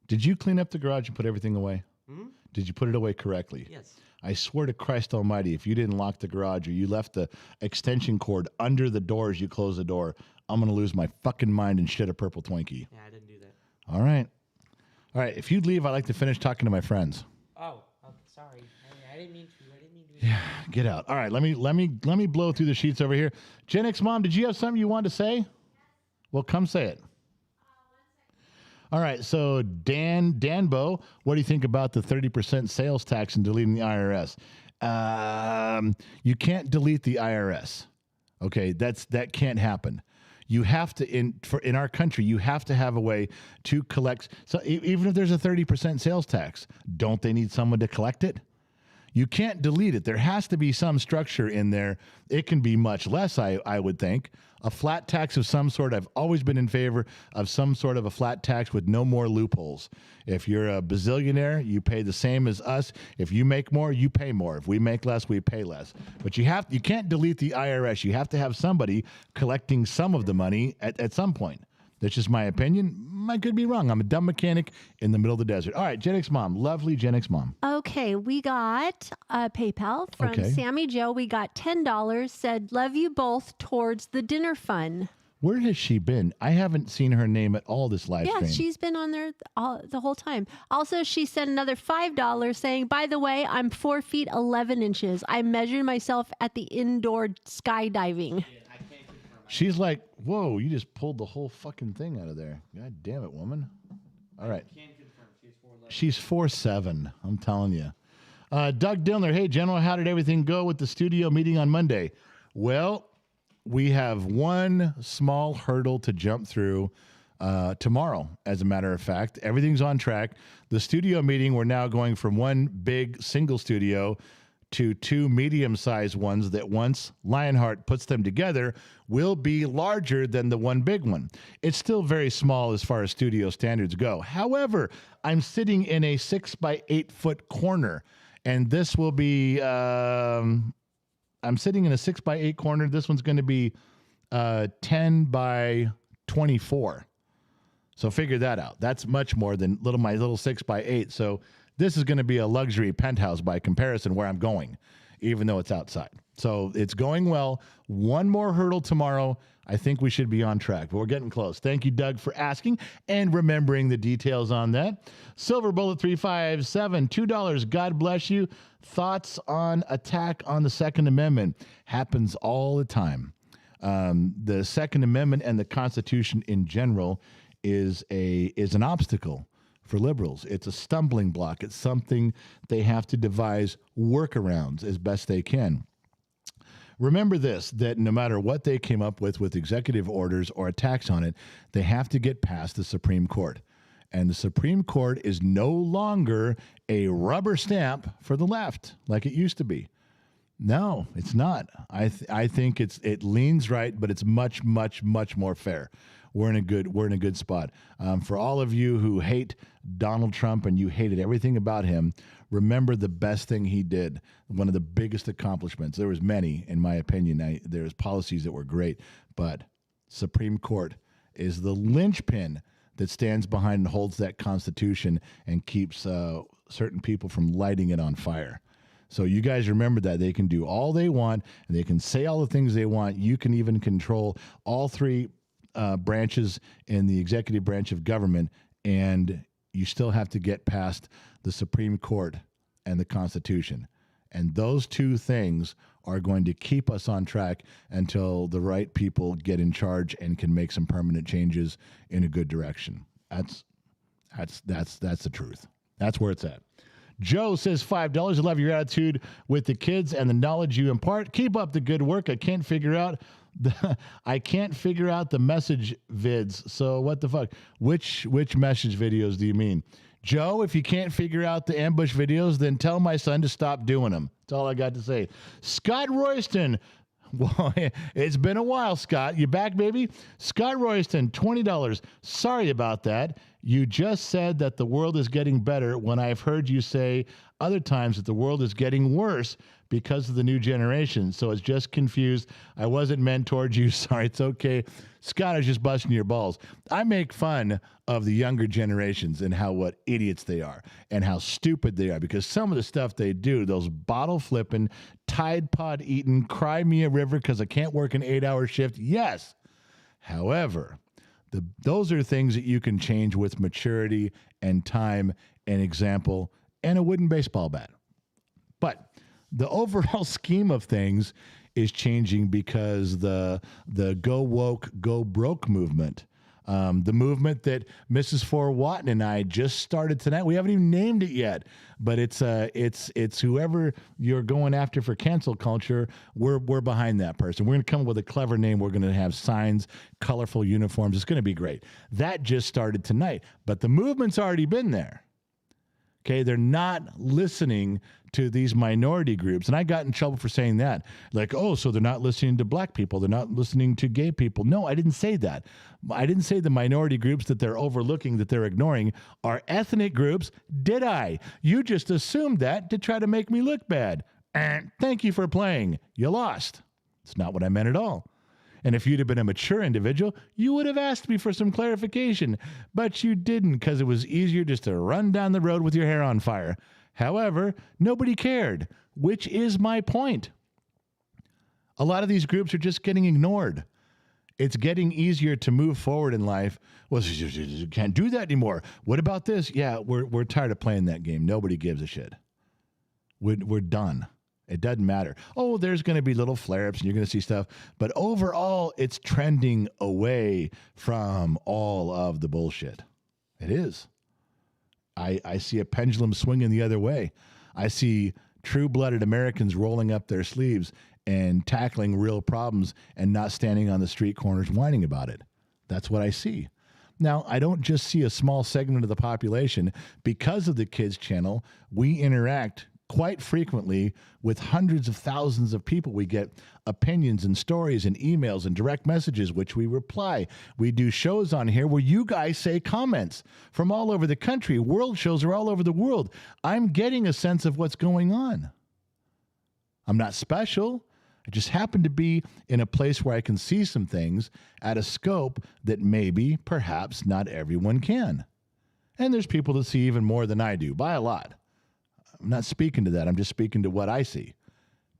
[SPEAKER 1] Did you clean up the garage and put everything away? Did you put it away correctly?
[SPEAKER 2] Yes.
[SPEAKER 1] I swear to Christ Almighty, if you didn't lock the garage or you left the extension cord under the door as you close the door, I'm going to lose my fucking mind and shit a purple Twinkie.
[SPEAKER 2] Yeah, I didn't do that.
[SPEAKER 1] All right. All right. If you'd leave, I'd like to finish talking to my friends.
[SPEAKER 2] Oh, sorry. I didn't mean to.
[SPEAKER 1] Yeah, get out. All right. Let me blow through the sheets over here. Gen X Mom, did you have something you wanted to say? Well, come say it. All right, so Danbo, what do you think about the 30% sales tax and deleting the IRS? You can't delete the IRS. Okay, that can't happen. You have to in our country, you have to have a way to collect. So even if there's a 30% sales tax, don't they need someone to collect it? You can't delete it. There has to be some structure in there. It can be much less, I would think. A flat tax of some sort. I've always been in favor of some sort of a flat tax with no more loopholes. If you're a bazillionaire, you pay the same as us. If you make more, you pay more. If we make less, we pay less. But you can't delete the IRS. You have to have somebody collecting some of the money at some point. That's just my opinion. I could be wrong. I'm a dumb mechanic in the middle of the desert. All right, Gen X Mom. Lovely Gen X Mom.
[SPEAKER 3] Okay, we got a PayPal from
[SPEAKER 1] Okay.
[SPEAKER 3] Sammy Joe. We got $10. Said, love you both towards the dinner fun.
[SPEAKER 1] Where has she been? I haven't seen her name at all this live
[SPEAKER 3] Yeah,
[SPEAKER 1] stream.
[SPEAKER 3] she's been on there the whole time. Also, she sent another $5 saying, by the way, I'm 4 feet 11 inches. I measured myself at the indoor skydiving.
[SPEAKER 1] She's like, whoa, you just pulled the whole fucking thing out of there. God damn it, woman. All right.
[SPEAKER 2] Can confirm
[SPEAKER 1] She's 4'7", I'm telling you. Doug Dillner, hey, General, how did everything go with the studio meeting on Monday? Well, we have one small hurdle to jump through tomorrow, as a matter of fact. Everything's on track. The studio meeting, we're now going from one big single studio to two medium-sized ones that once Lionheart puts them together will be larger than the one big one. It's still very small as far as studio standards go. However, I'm sitting in a 6 by 8 foot corner, and this will be, I'm sitting in a 6 by 8 corner. This one's going to be 10 by 24. So figure that out. That's much more than my little 6 by 8. So this is going to be a luxury penthouse by comparison where I'm going, even though it's outside. So it's going well. One more hurdle tomorrow. I think we should be on track, but we're getting close. Thank you, Doug, for asking and remembering the details on that. Silver Bullet 357, $2. God bless you. Thoughts on attack on the Second Amendment? Happens all the time. The Second Amendment and the Constitution in general is an obstacle for liberals. It's a stumbling block. It's something they have to devise workarounds as best they can. Remember this, that no matter what they came up with executive orders or attacks on it, they have to get past the Supreme Court. And the Supreme Court is no longer a rubber stamp for the left like it used to be. No, it's not. I think it leans right, but it's much, much, much more fair. We're in a good spot. For all of you who hate Donald Trump and you hated everything about him, remember the best thing he did. One of the biggest accomplishments. There was many, in my opinion. There's policies that were great, but Supreme Court is the linchpin that stands behind and holds that Constitution and keeps certain people from lighting it on fire. So you guys remember that. They can do all they want, and they can say all the things they want. You can even control all three branches in the executive branch of government, and you still have to get past the Supreme Court and the Constitution. And those two things are going to keep us on track until the right people get in charge and can make some permanent changes in a good direction. That's the truth. That's where it's at. Joe says $5. I love your attitude with the kids and the knowledge you impart. Keep up the good work. I can't figure out the message vids. So what the fuck? Which message videos do you mean? Joe, if you can't figure out the ambush videos, then tell my son to stop doing them. That's all I got to say. Scott Royston. Well, it's been a while, Scott. You back, baby? Scott Royston, $20. Sorry about that. You just said that the world is getting better when I've heard you say other times that the world is getting worse because of the new generation. So it's just confused. I wasn't meant towards you. Sorry, it's okay. Scott, I was just busting your balls. I make fun of the younger generations and what idiots they are and how stupid they are, because some of the stuff they do, those bottle flipping, Tide Pod eating, cry me a river because I can't work an 8-hour shift. Yes. However, those are things that you can change with maturity and time and example and a wooden baseball bat. But the overall scheme of things is changing because the go woke, go broke movement, the movement that Mrs. Four Watton and I just started tonight. We haven't even named it yet, but it's whoever you're going after for cancel culture. We're behind that person. We're going to come up with a clever name. We're going to have signs, colorful uniforms. It's going to be great. That just started tonight, but the movement's already been there. Okay, they're not listening to these minority groups. And I got in trouble for saying that. Like, oh, so they're not listening to black people. They're not listening to gay people. No, I didn't say that. I didn't say the minority groups that they're overlooking, that they're ignoring, are ethnic groups. Did I? You just assumed that to try to make me look bad. Thank you for playing. You lost. It's not what I meant at all. And if you'd have been a mature individual, you would have asked me for some clarification. But you didn't, because it was easier just to run down the road with your hair on fire. However, nobody cared, which is my point. A lot of these groups are just getting ignored. It's getting easier to move forward in life. Well, you can't do that anymore. What about this? Yeah, we're tired of playing that game. Nobody gives a shit. We're done. It doesn't matter. Oh, there's going to be little flare-ups and you're going to see stuff. But overall, it's trending away from all of the bullshit. It is. I see a pendulum swinging the other way. I see true-blooded Americans rolling up their sleeves and tackling real problems and not standing on the street corners whining about it. That's what I see. Now, I don't just see a small segment of the population. Because of the Kids channel, we interact quite frequently with hundreds of thousands of people. We get opinions and stories and emails and direct messages, which we reply. We do shows on here where you guys say comments from all over the country. World shows are all over the world. I'm getting a sense of what's going on. I'm not special. I just happen to be in a place where I can see some things at a scope that maybe, perhaps, not everyone can. And there's people that see even more than I do, by a lot. I'm not speaking to that. I'm just speaking to what I see.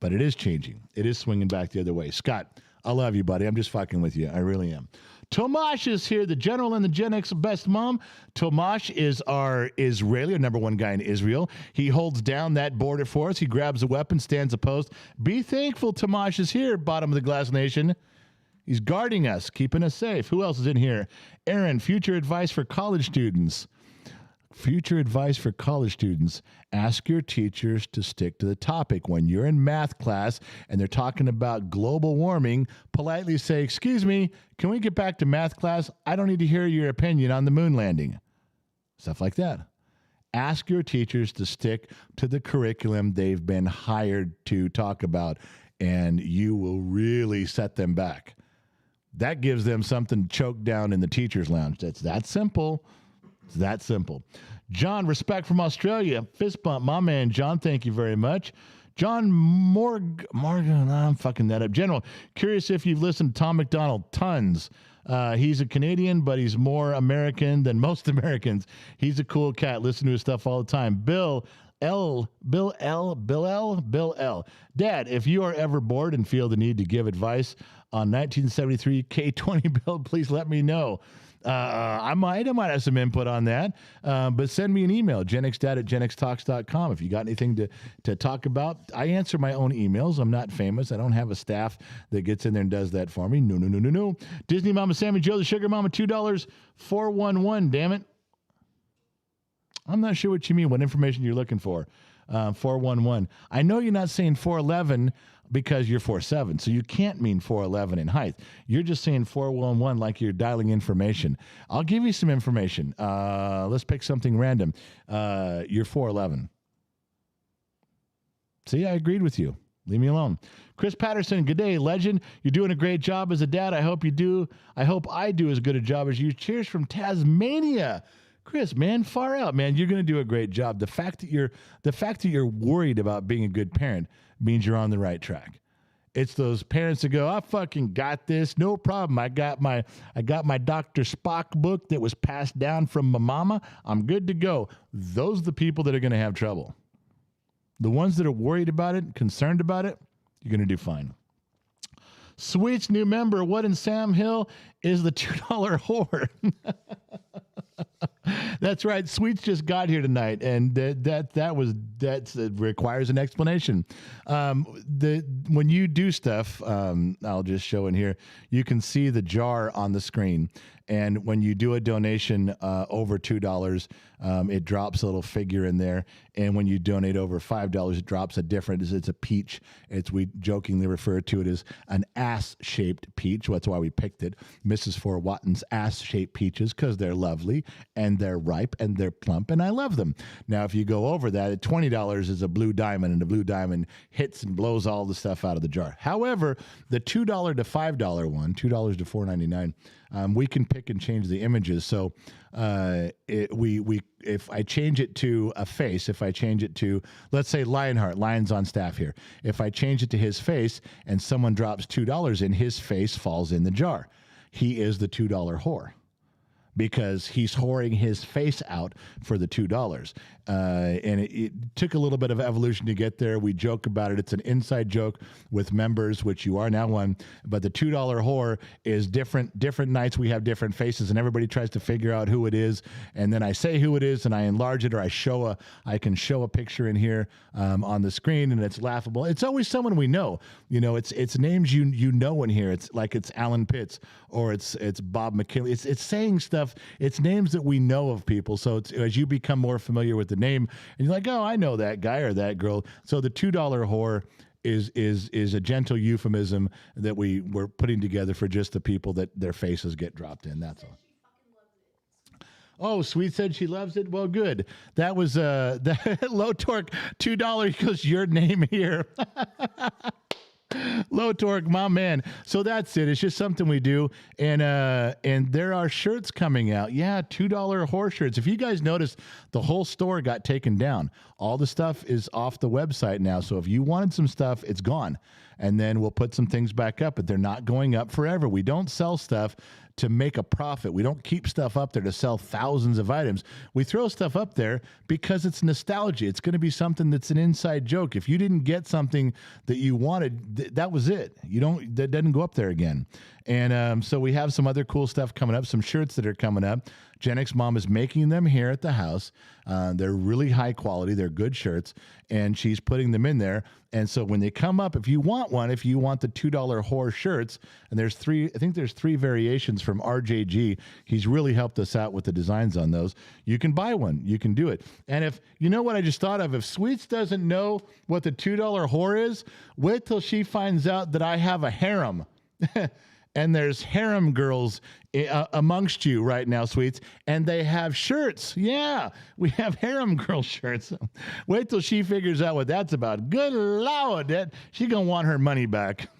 [SPEAKER 1] But it is changing. It is swinging back the other way. Scott, I love you, buddy. I'm just fucking with you. I really am. Tomash is here, the general and the Gen X best mom. Tomash is our Israeli, our number one guy in Israel. He holds down that border for us. He grabs a weapon, stands a post. Be thankful Tomash is here, bottom of the glass nation. He's guarding us, keeping us safe. Who else is in here? Aaron, future advice for college students. Future advice for college students. Ask your teachers to stick to the topic. When you're in math class and they're talking about global warming, politely say, excuse me, can we get back to math class? I don't need to hear your opinion on the moon landing. Stuff like that. Ask your teachers to stick to the curriculum they've been hired to talk about, and you will really set them back. That gives them something to choke down in the teacher's lounge. That's that simple. It's that simple. John, respect from Australia. Fist bump, my man. John, thank you very much. John Morgan, I'm fucking that up. General, curious if you've listened to Tom McDonald. Tons. He's a Canadian, but he's more American than most Americans. He's a cool cat. Listen to his stuff all the time. Bill L. Dad, if you are ever bored and feel the need to give advice on 1973 K20 build, please let me know. I might have some input on that, but send me an email, genxdad@genxtalks.com. If you got anything to talk about, I answer my own emails. I'm not famous. I don't have a staff that gets in there and does that for me. No. Disney Mama Sammy Joe, the Sugar Mama, $2, 411, damn it. I'm not sure what you mean, what information you're looking for. 411. I know you're not saying 411 because you're 4'7", so you can't mean 4'11" in height. You're just saying 411 like you're dialing information. I'll give you some information. Let's pick something random. You're 4'11". See, I agreed with you. Leave me alone. Chris Patterson, good day, legend. You're doing a great job as a dad. I hope I do as good a job as you. Cheers from Tasmania. Chris, man, far out, man. You're going to do a great job. The fact that you're worried about being a good parent means you're on the right track. It's those parents that go, I fucking got this, no problem. I got my Dr. Spock book that was passed down from my mama. I'm good to go. Those are the people that are going to have trouble. The ones that are worried about it, concerned about it, you're going to do fine. Sweet's new member, what in Sam Hill is the $2 whore? That's right. Sweets just got here tonight, and that requires an explanation. When you do stuff, I'll just show in here. You can see the jar on the screen, and when you do a donation over $2, it drops a little figure in there. And when you donate over $5, it drops a different. It's a peach. We jokingly refer to it as an ass-shaped peach. That's why we picked it. Mrs. Fort Watton's ass-shaped peaches, because they're lovely and they're ripe and they're plump, and I love them. Now, if you go over that, at $20 is a blue diamond, and the blue diamond hits and blows all the stuff out of the jar. However, the $2 to $5 one, $2 to $4.99, we can pick and change the images. So if I change it to a face, if I change it to, let's say Lionheart, Lion's on staff here. If I change it to his face and someone drops $2 in, his face falls in the jar. He is the $2 whore. because he's whoring his face out for the $2. And it took a little bit of evolution to get there. We joke about it. It's an inside joke with members, which you are now one. But the $2 whore is different nights. We have different faces, and everybody tries to figure out who it is. And then I say who it is, and I enlarge it, or I can show a picture in here on the screen, and it's laughable. It's always someone we know. You know, it's names you know in here. It's like it's Alan Pitts, or it's Bob McKinley. It's saying stuff. It's names that we know of people. So as you become more familiar with the name, and you're like, oh, I know that guy or that girl. So the $2 whore is a gentle euphemism that we're putting together for just the people that their faces get dropped in. That's all. Oh, Sweet said she loves it. Well, good. That was that Low Torque $2 equals your name here. Low Torque, my man. So that's it. It's just something we do. And there are shirts coming out. Yeah, $2 horse shirts. If you guys noticed, the whole store got taken down. All the stuff is off the website now. So if you wanted some stuff, it's gone. And then we'll put some things back up, but they're not going up forever. We don't sell stuff to make a profit. We don't keep stuff up there to sell thousands of items. We throw stuff up there because it's nostalgia. It's going to be something that's an inside joke. If you didn't get something that you wanted, that was it. That doesn't go up there again. And so we have some other cool stuff coming up, some shirts that are coming up. Gen X Mom is making them here at the house. They're really high quality. They're good shirts, and she's putting them in there. And so when they come up, if you want the $2 whore shirts, and I think there's three variations from RJG. He's really helped us out with the designs on those. You can buy one. You can do it. And if you know what I just thought of, if Sweets doesn't know what the $2 whore is, wait till she finds out that I have a harem. And there's harem girls amongst you right now, Sweets, and they have shirts. Yeah, we have harem girl shirts. Wait till she figures out what that's about. Good Lord, she's going to want her money back.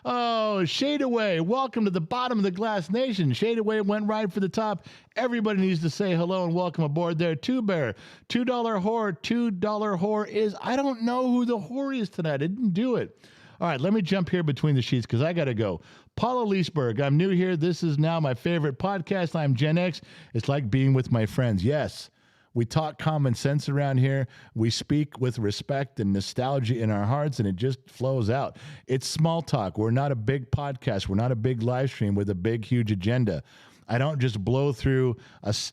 [SPEAKER 1] Oh, Shade Away, welcome to the bottom of the glass nation. Shade Away went right for the top. Everybody needs to say hello and welcome aboard there. Two Bear, $2 whore, $2 whore is, I don't know who the whore is tonight. I didn't do it. All right, let me jump here between the sheets because I got to go. Paula Leesberg, I'm new here. This is now my favorite podcast. I'm Gen X. It's like being with my friends. Yes, we talk common sense around here. We speak with respect and nostalgia in our hearts, and it just flows out. It's small talk. We're not a big podcast. We're not a big live stream with a big, huge agenda. I don't just blow through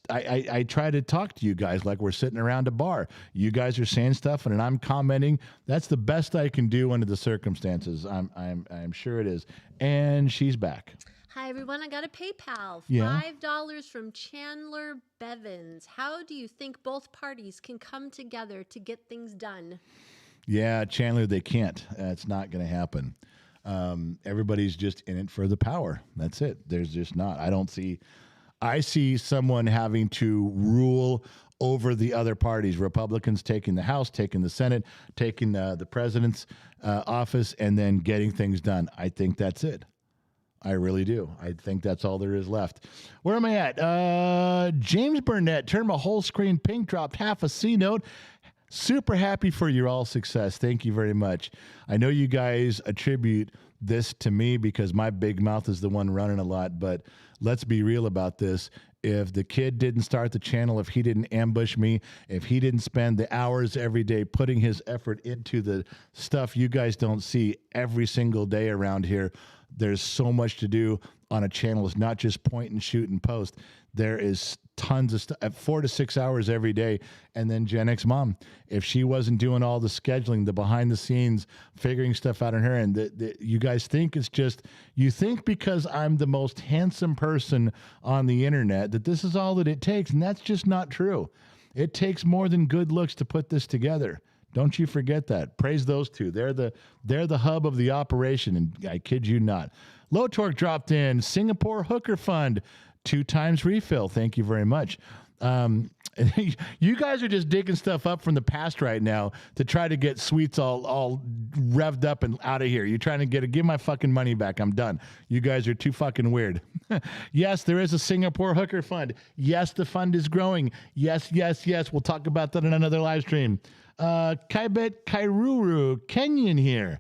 [SPEAKER 1] I try to talk to you guys like we're sitting around a bar. You guys are saying stuff and I'm commenting. That's the best I can do under the circumstances. I'm sure it is. And she's back.
[SPEAKER 3] Hi, everyone. I got a PayPal.
[SPEAKER 1] Yeah.
[SPEAKER 3] $5 from Chandler Bevins. How do you think both parties can come together to get things done?
[SPEAKER 1] Yeah, Chandler, they can't. It's not going to happen. Everybody's just in it for the power. That's it. There's just not. I see someone having to rule over the other parties. Republicans taking the House, taking the Senate, taking the president's office, and then getting things done. I think that's it. I really do. I think that's all there is left. Where am I at? James Burnett turned my whole screen pink, dropped half a C note. Super happy for your all success. Thank you very much. I know you guys attribute this to me because my big mouth is the one running a lot, but let's be real about this. If the kid didn't start the channel, if he didn't ambush me, if he didn't spend the hours every day putting his effort into the stuff you guys don't see every single day around here, there's so much to do on a channel. It's not just point and shoot and post. There is tons of stuff, 4 to 6 hours every day. And then Gen X Mom, if she wasn't doing all the scheduling, the behind the scenes, figuring stuff out on her end, you guys think it's just, you think because I'm the most handsome person on the internet that this is all that it takes. And that's just not true. It takes more than good looks to put this together. Don't you forget that. Praise those two. They're the hub of the operation, and I kid you not. Low Torque dropped in. Singapore Hooker Fund, 2 times refill. Thank you very much. You guys are just digging stuff up from the past right now to try to get Sweets all revved up and out of here. You're trying to give my fucking money back. I'm done. You guys are too fucking weird. Yes, there is a Singapore Hooker Fund. Yes, the fund is growing. Yes. We'll talk about that in another live stream. Kaibet Kairuru Kenyan here.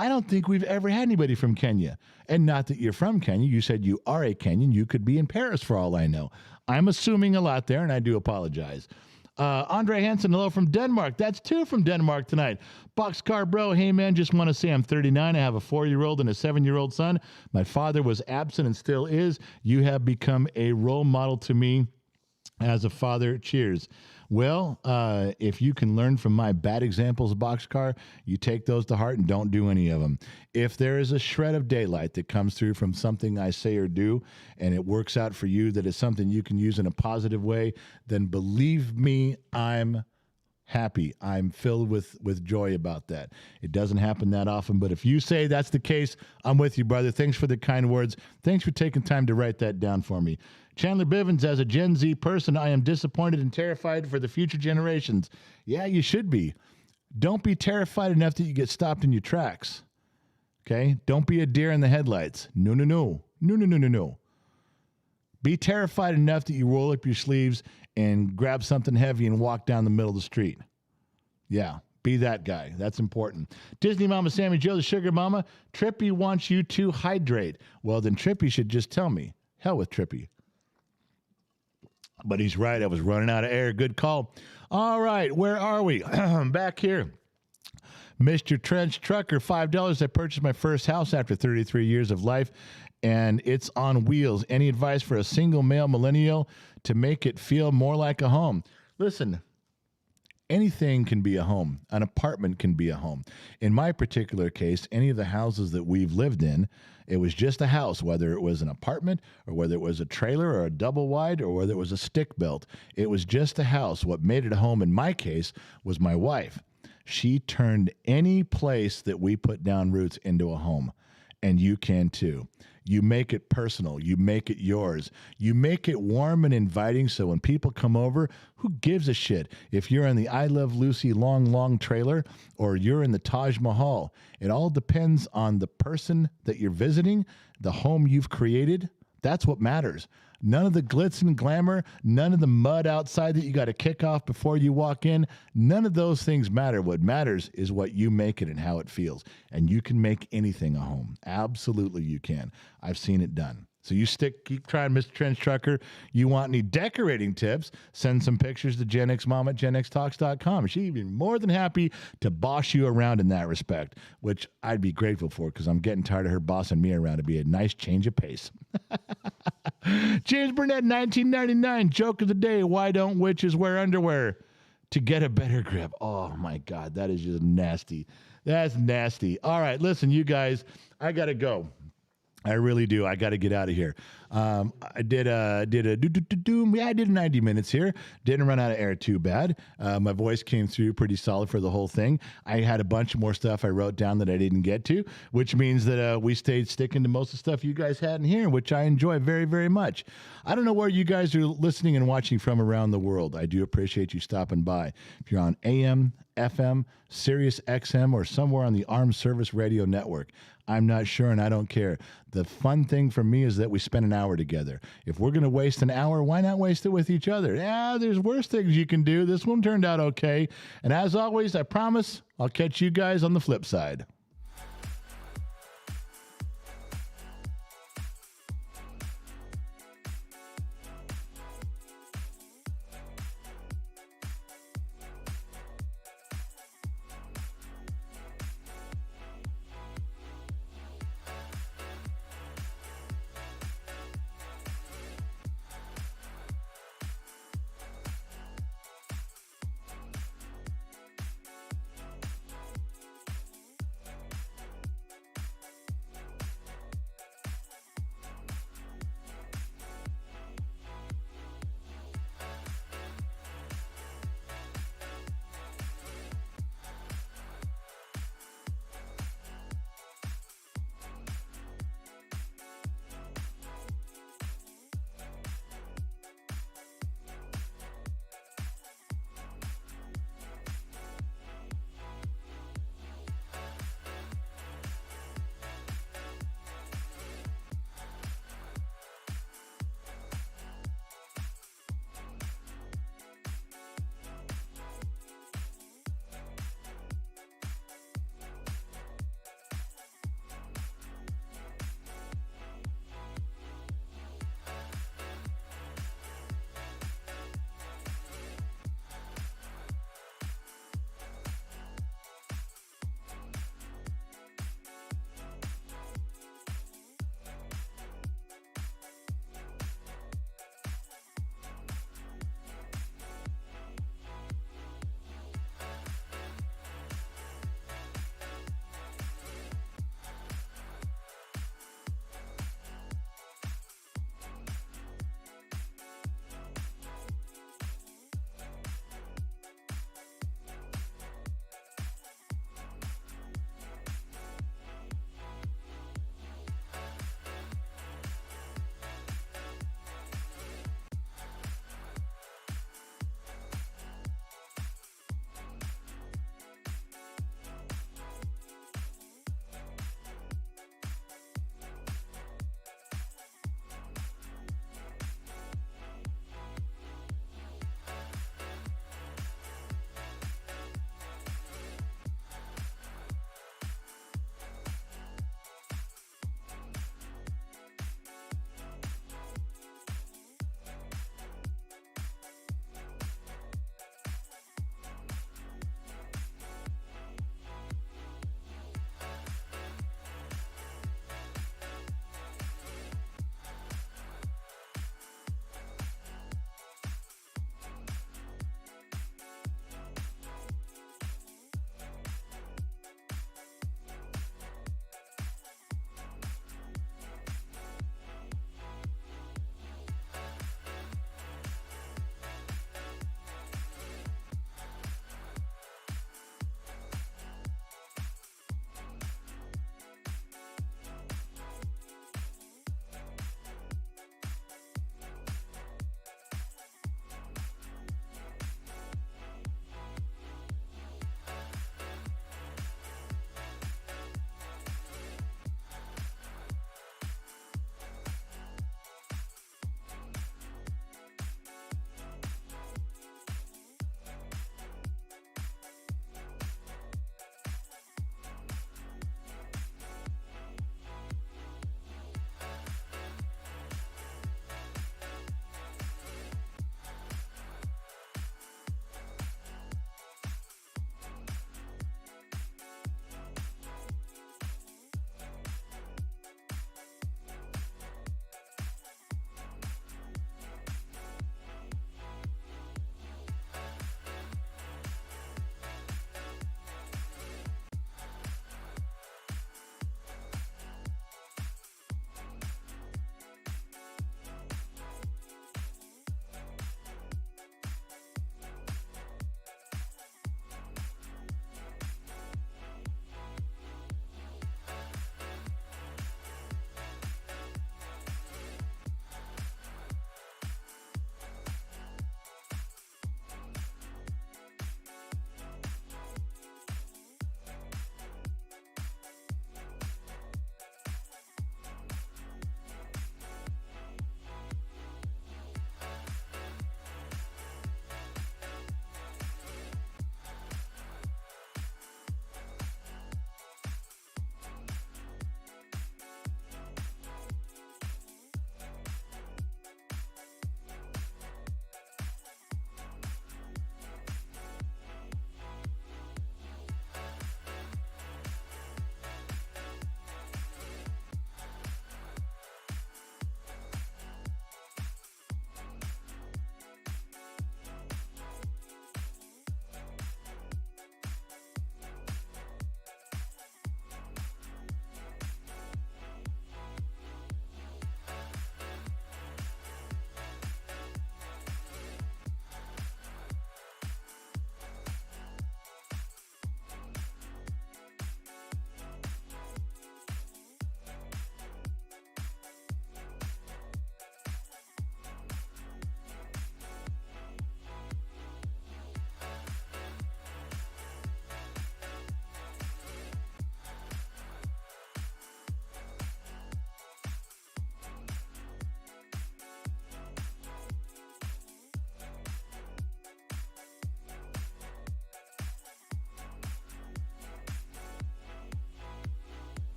[SPEAKER 1] I don't think we've ever had anybody from Kenya. And not that you're from Kenya. You said you are a Kenyan. You could be in Paris for all I know. I'm assuming a lot there, and I do apologize. Andre Hansen, hello from Denmark. That's 2 from Denmark tonight. Boxcar Bro, hey man, just want to say I'm 39. I have a 4-year-old and a 7-year-old son. My father was absent and still is. You have become a role model to me as a father. Cheers. Well, if you can learn from my bad examples, Boxcar, you take those to heart and don't do any of them. If there is a shred of daylight that comes through from something I say or do, and it works out for you that is something you can use in a positive way, then believe me, I'm happy. I'm filled with joy about that. It doesn't happen that often, but if you say that's the case, I'm with you, brother. Thanks for the kind words. Thanks for taking time to write that down for me. Chandler Bivens, as a Gen Z person, I am disappointed and terrified for the future generations. Yeah, you should be. Don't be terrified enough that you get stopped in your tracks. Okay? Don't be a deer in the headlights. No, no, no. No, no, no, no, no. Be terrified enough that you roll up your sleeves and grab something heavy and walk down the middle of the street. Yeah, be that guy. That's important. Disney Mama Sammy Joe, the Sugar Mama, Trippy wants you to hydrate. Well, then Trippy should just tell me. Hell with Trippy. But he's right. I was running out of air. Good call. All right, where are we? Back here. Mr. Trench Trucker, $5. I purchased my first house after 33 years of life, and it's on wheels. Any advice for a single male millennial to make it feel more like a home? Listen, anything can be a home. An apartment can be a home. In my particular case, any of the houses that we've lived in, it was just a house, whether it was an apartment or whether it was a trailer or a double wide or whether it was a stick built. It was just a house. What made it a home in my case was my wife. She turned any place that we put down roots into a home, and you can too. You make it personal. You make it yours. You make it warm and inviting so when people come over, who gives a shit if you're in the I Love Lucy long trailer or you're in the Taj Mahal? It all depends on the person that you're visiting, the home you've created. That's what matters. None of the glitz and glamour, none of the mud outside that you got to kick off before you walk in. None of those things matter. What matters is what you make it and how it feels. And you can make anything a home. Absolutely you can. I've seen it done. So you keep trying, Mr. Trench Trucker. You want any decorating tips, send some pictures to GenXMom at GenXTalks.com. She'd be more than happy to boss you around in that respect, which I'd be grateful for because I'm getting tired of her bossing me around. It'd be a nice change of pace. James Burnett, 1999, joke of the day. Why don't witches wear underwear? To get a better grip. Oh, my God. That is just nasty. That's nasty. All right. Listen, you guys, I got to go. I really do. I got to get out of here. I did 90 minutes here. Didn't run out of air too bad. My voice came through pretty solid for the whole thing. I had a bunch more stuff I wrote down that I didn't get to, which means that we stayed sticking to most of the stuff you guys had in here, which I enjoy very, very much. I don't know where you guys are listening and watching from around the world. I do appreciate you stopping by. If you're on AM, FM, Sirius XM, or somewhere on the Armed Service Radio Network, I'm not sure, and I don't care. The fun thing for me is that we spend an hour together. If we're going to waste an hour, why not waste it with each other? Yeah, there's worse things you can do. This one turned out okay. And as always, I promise I'll catch you guys on the flip side.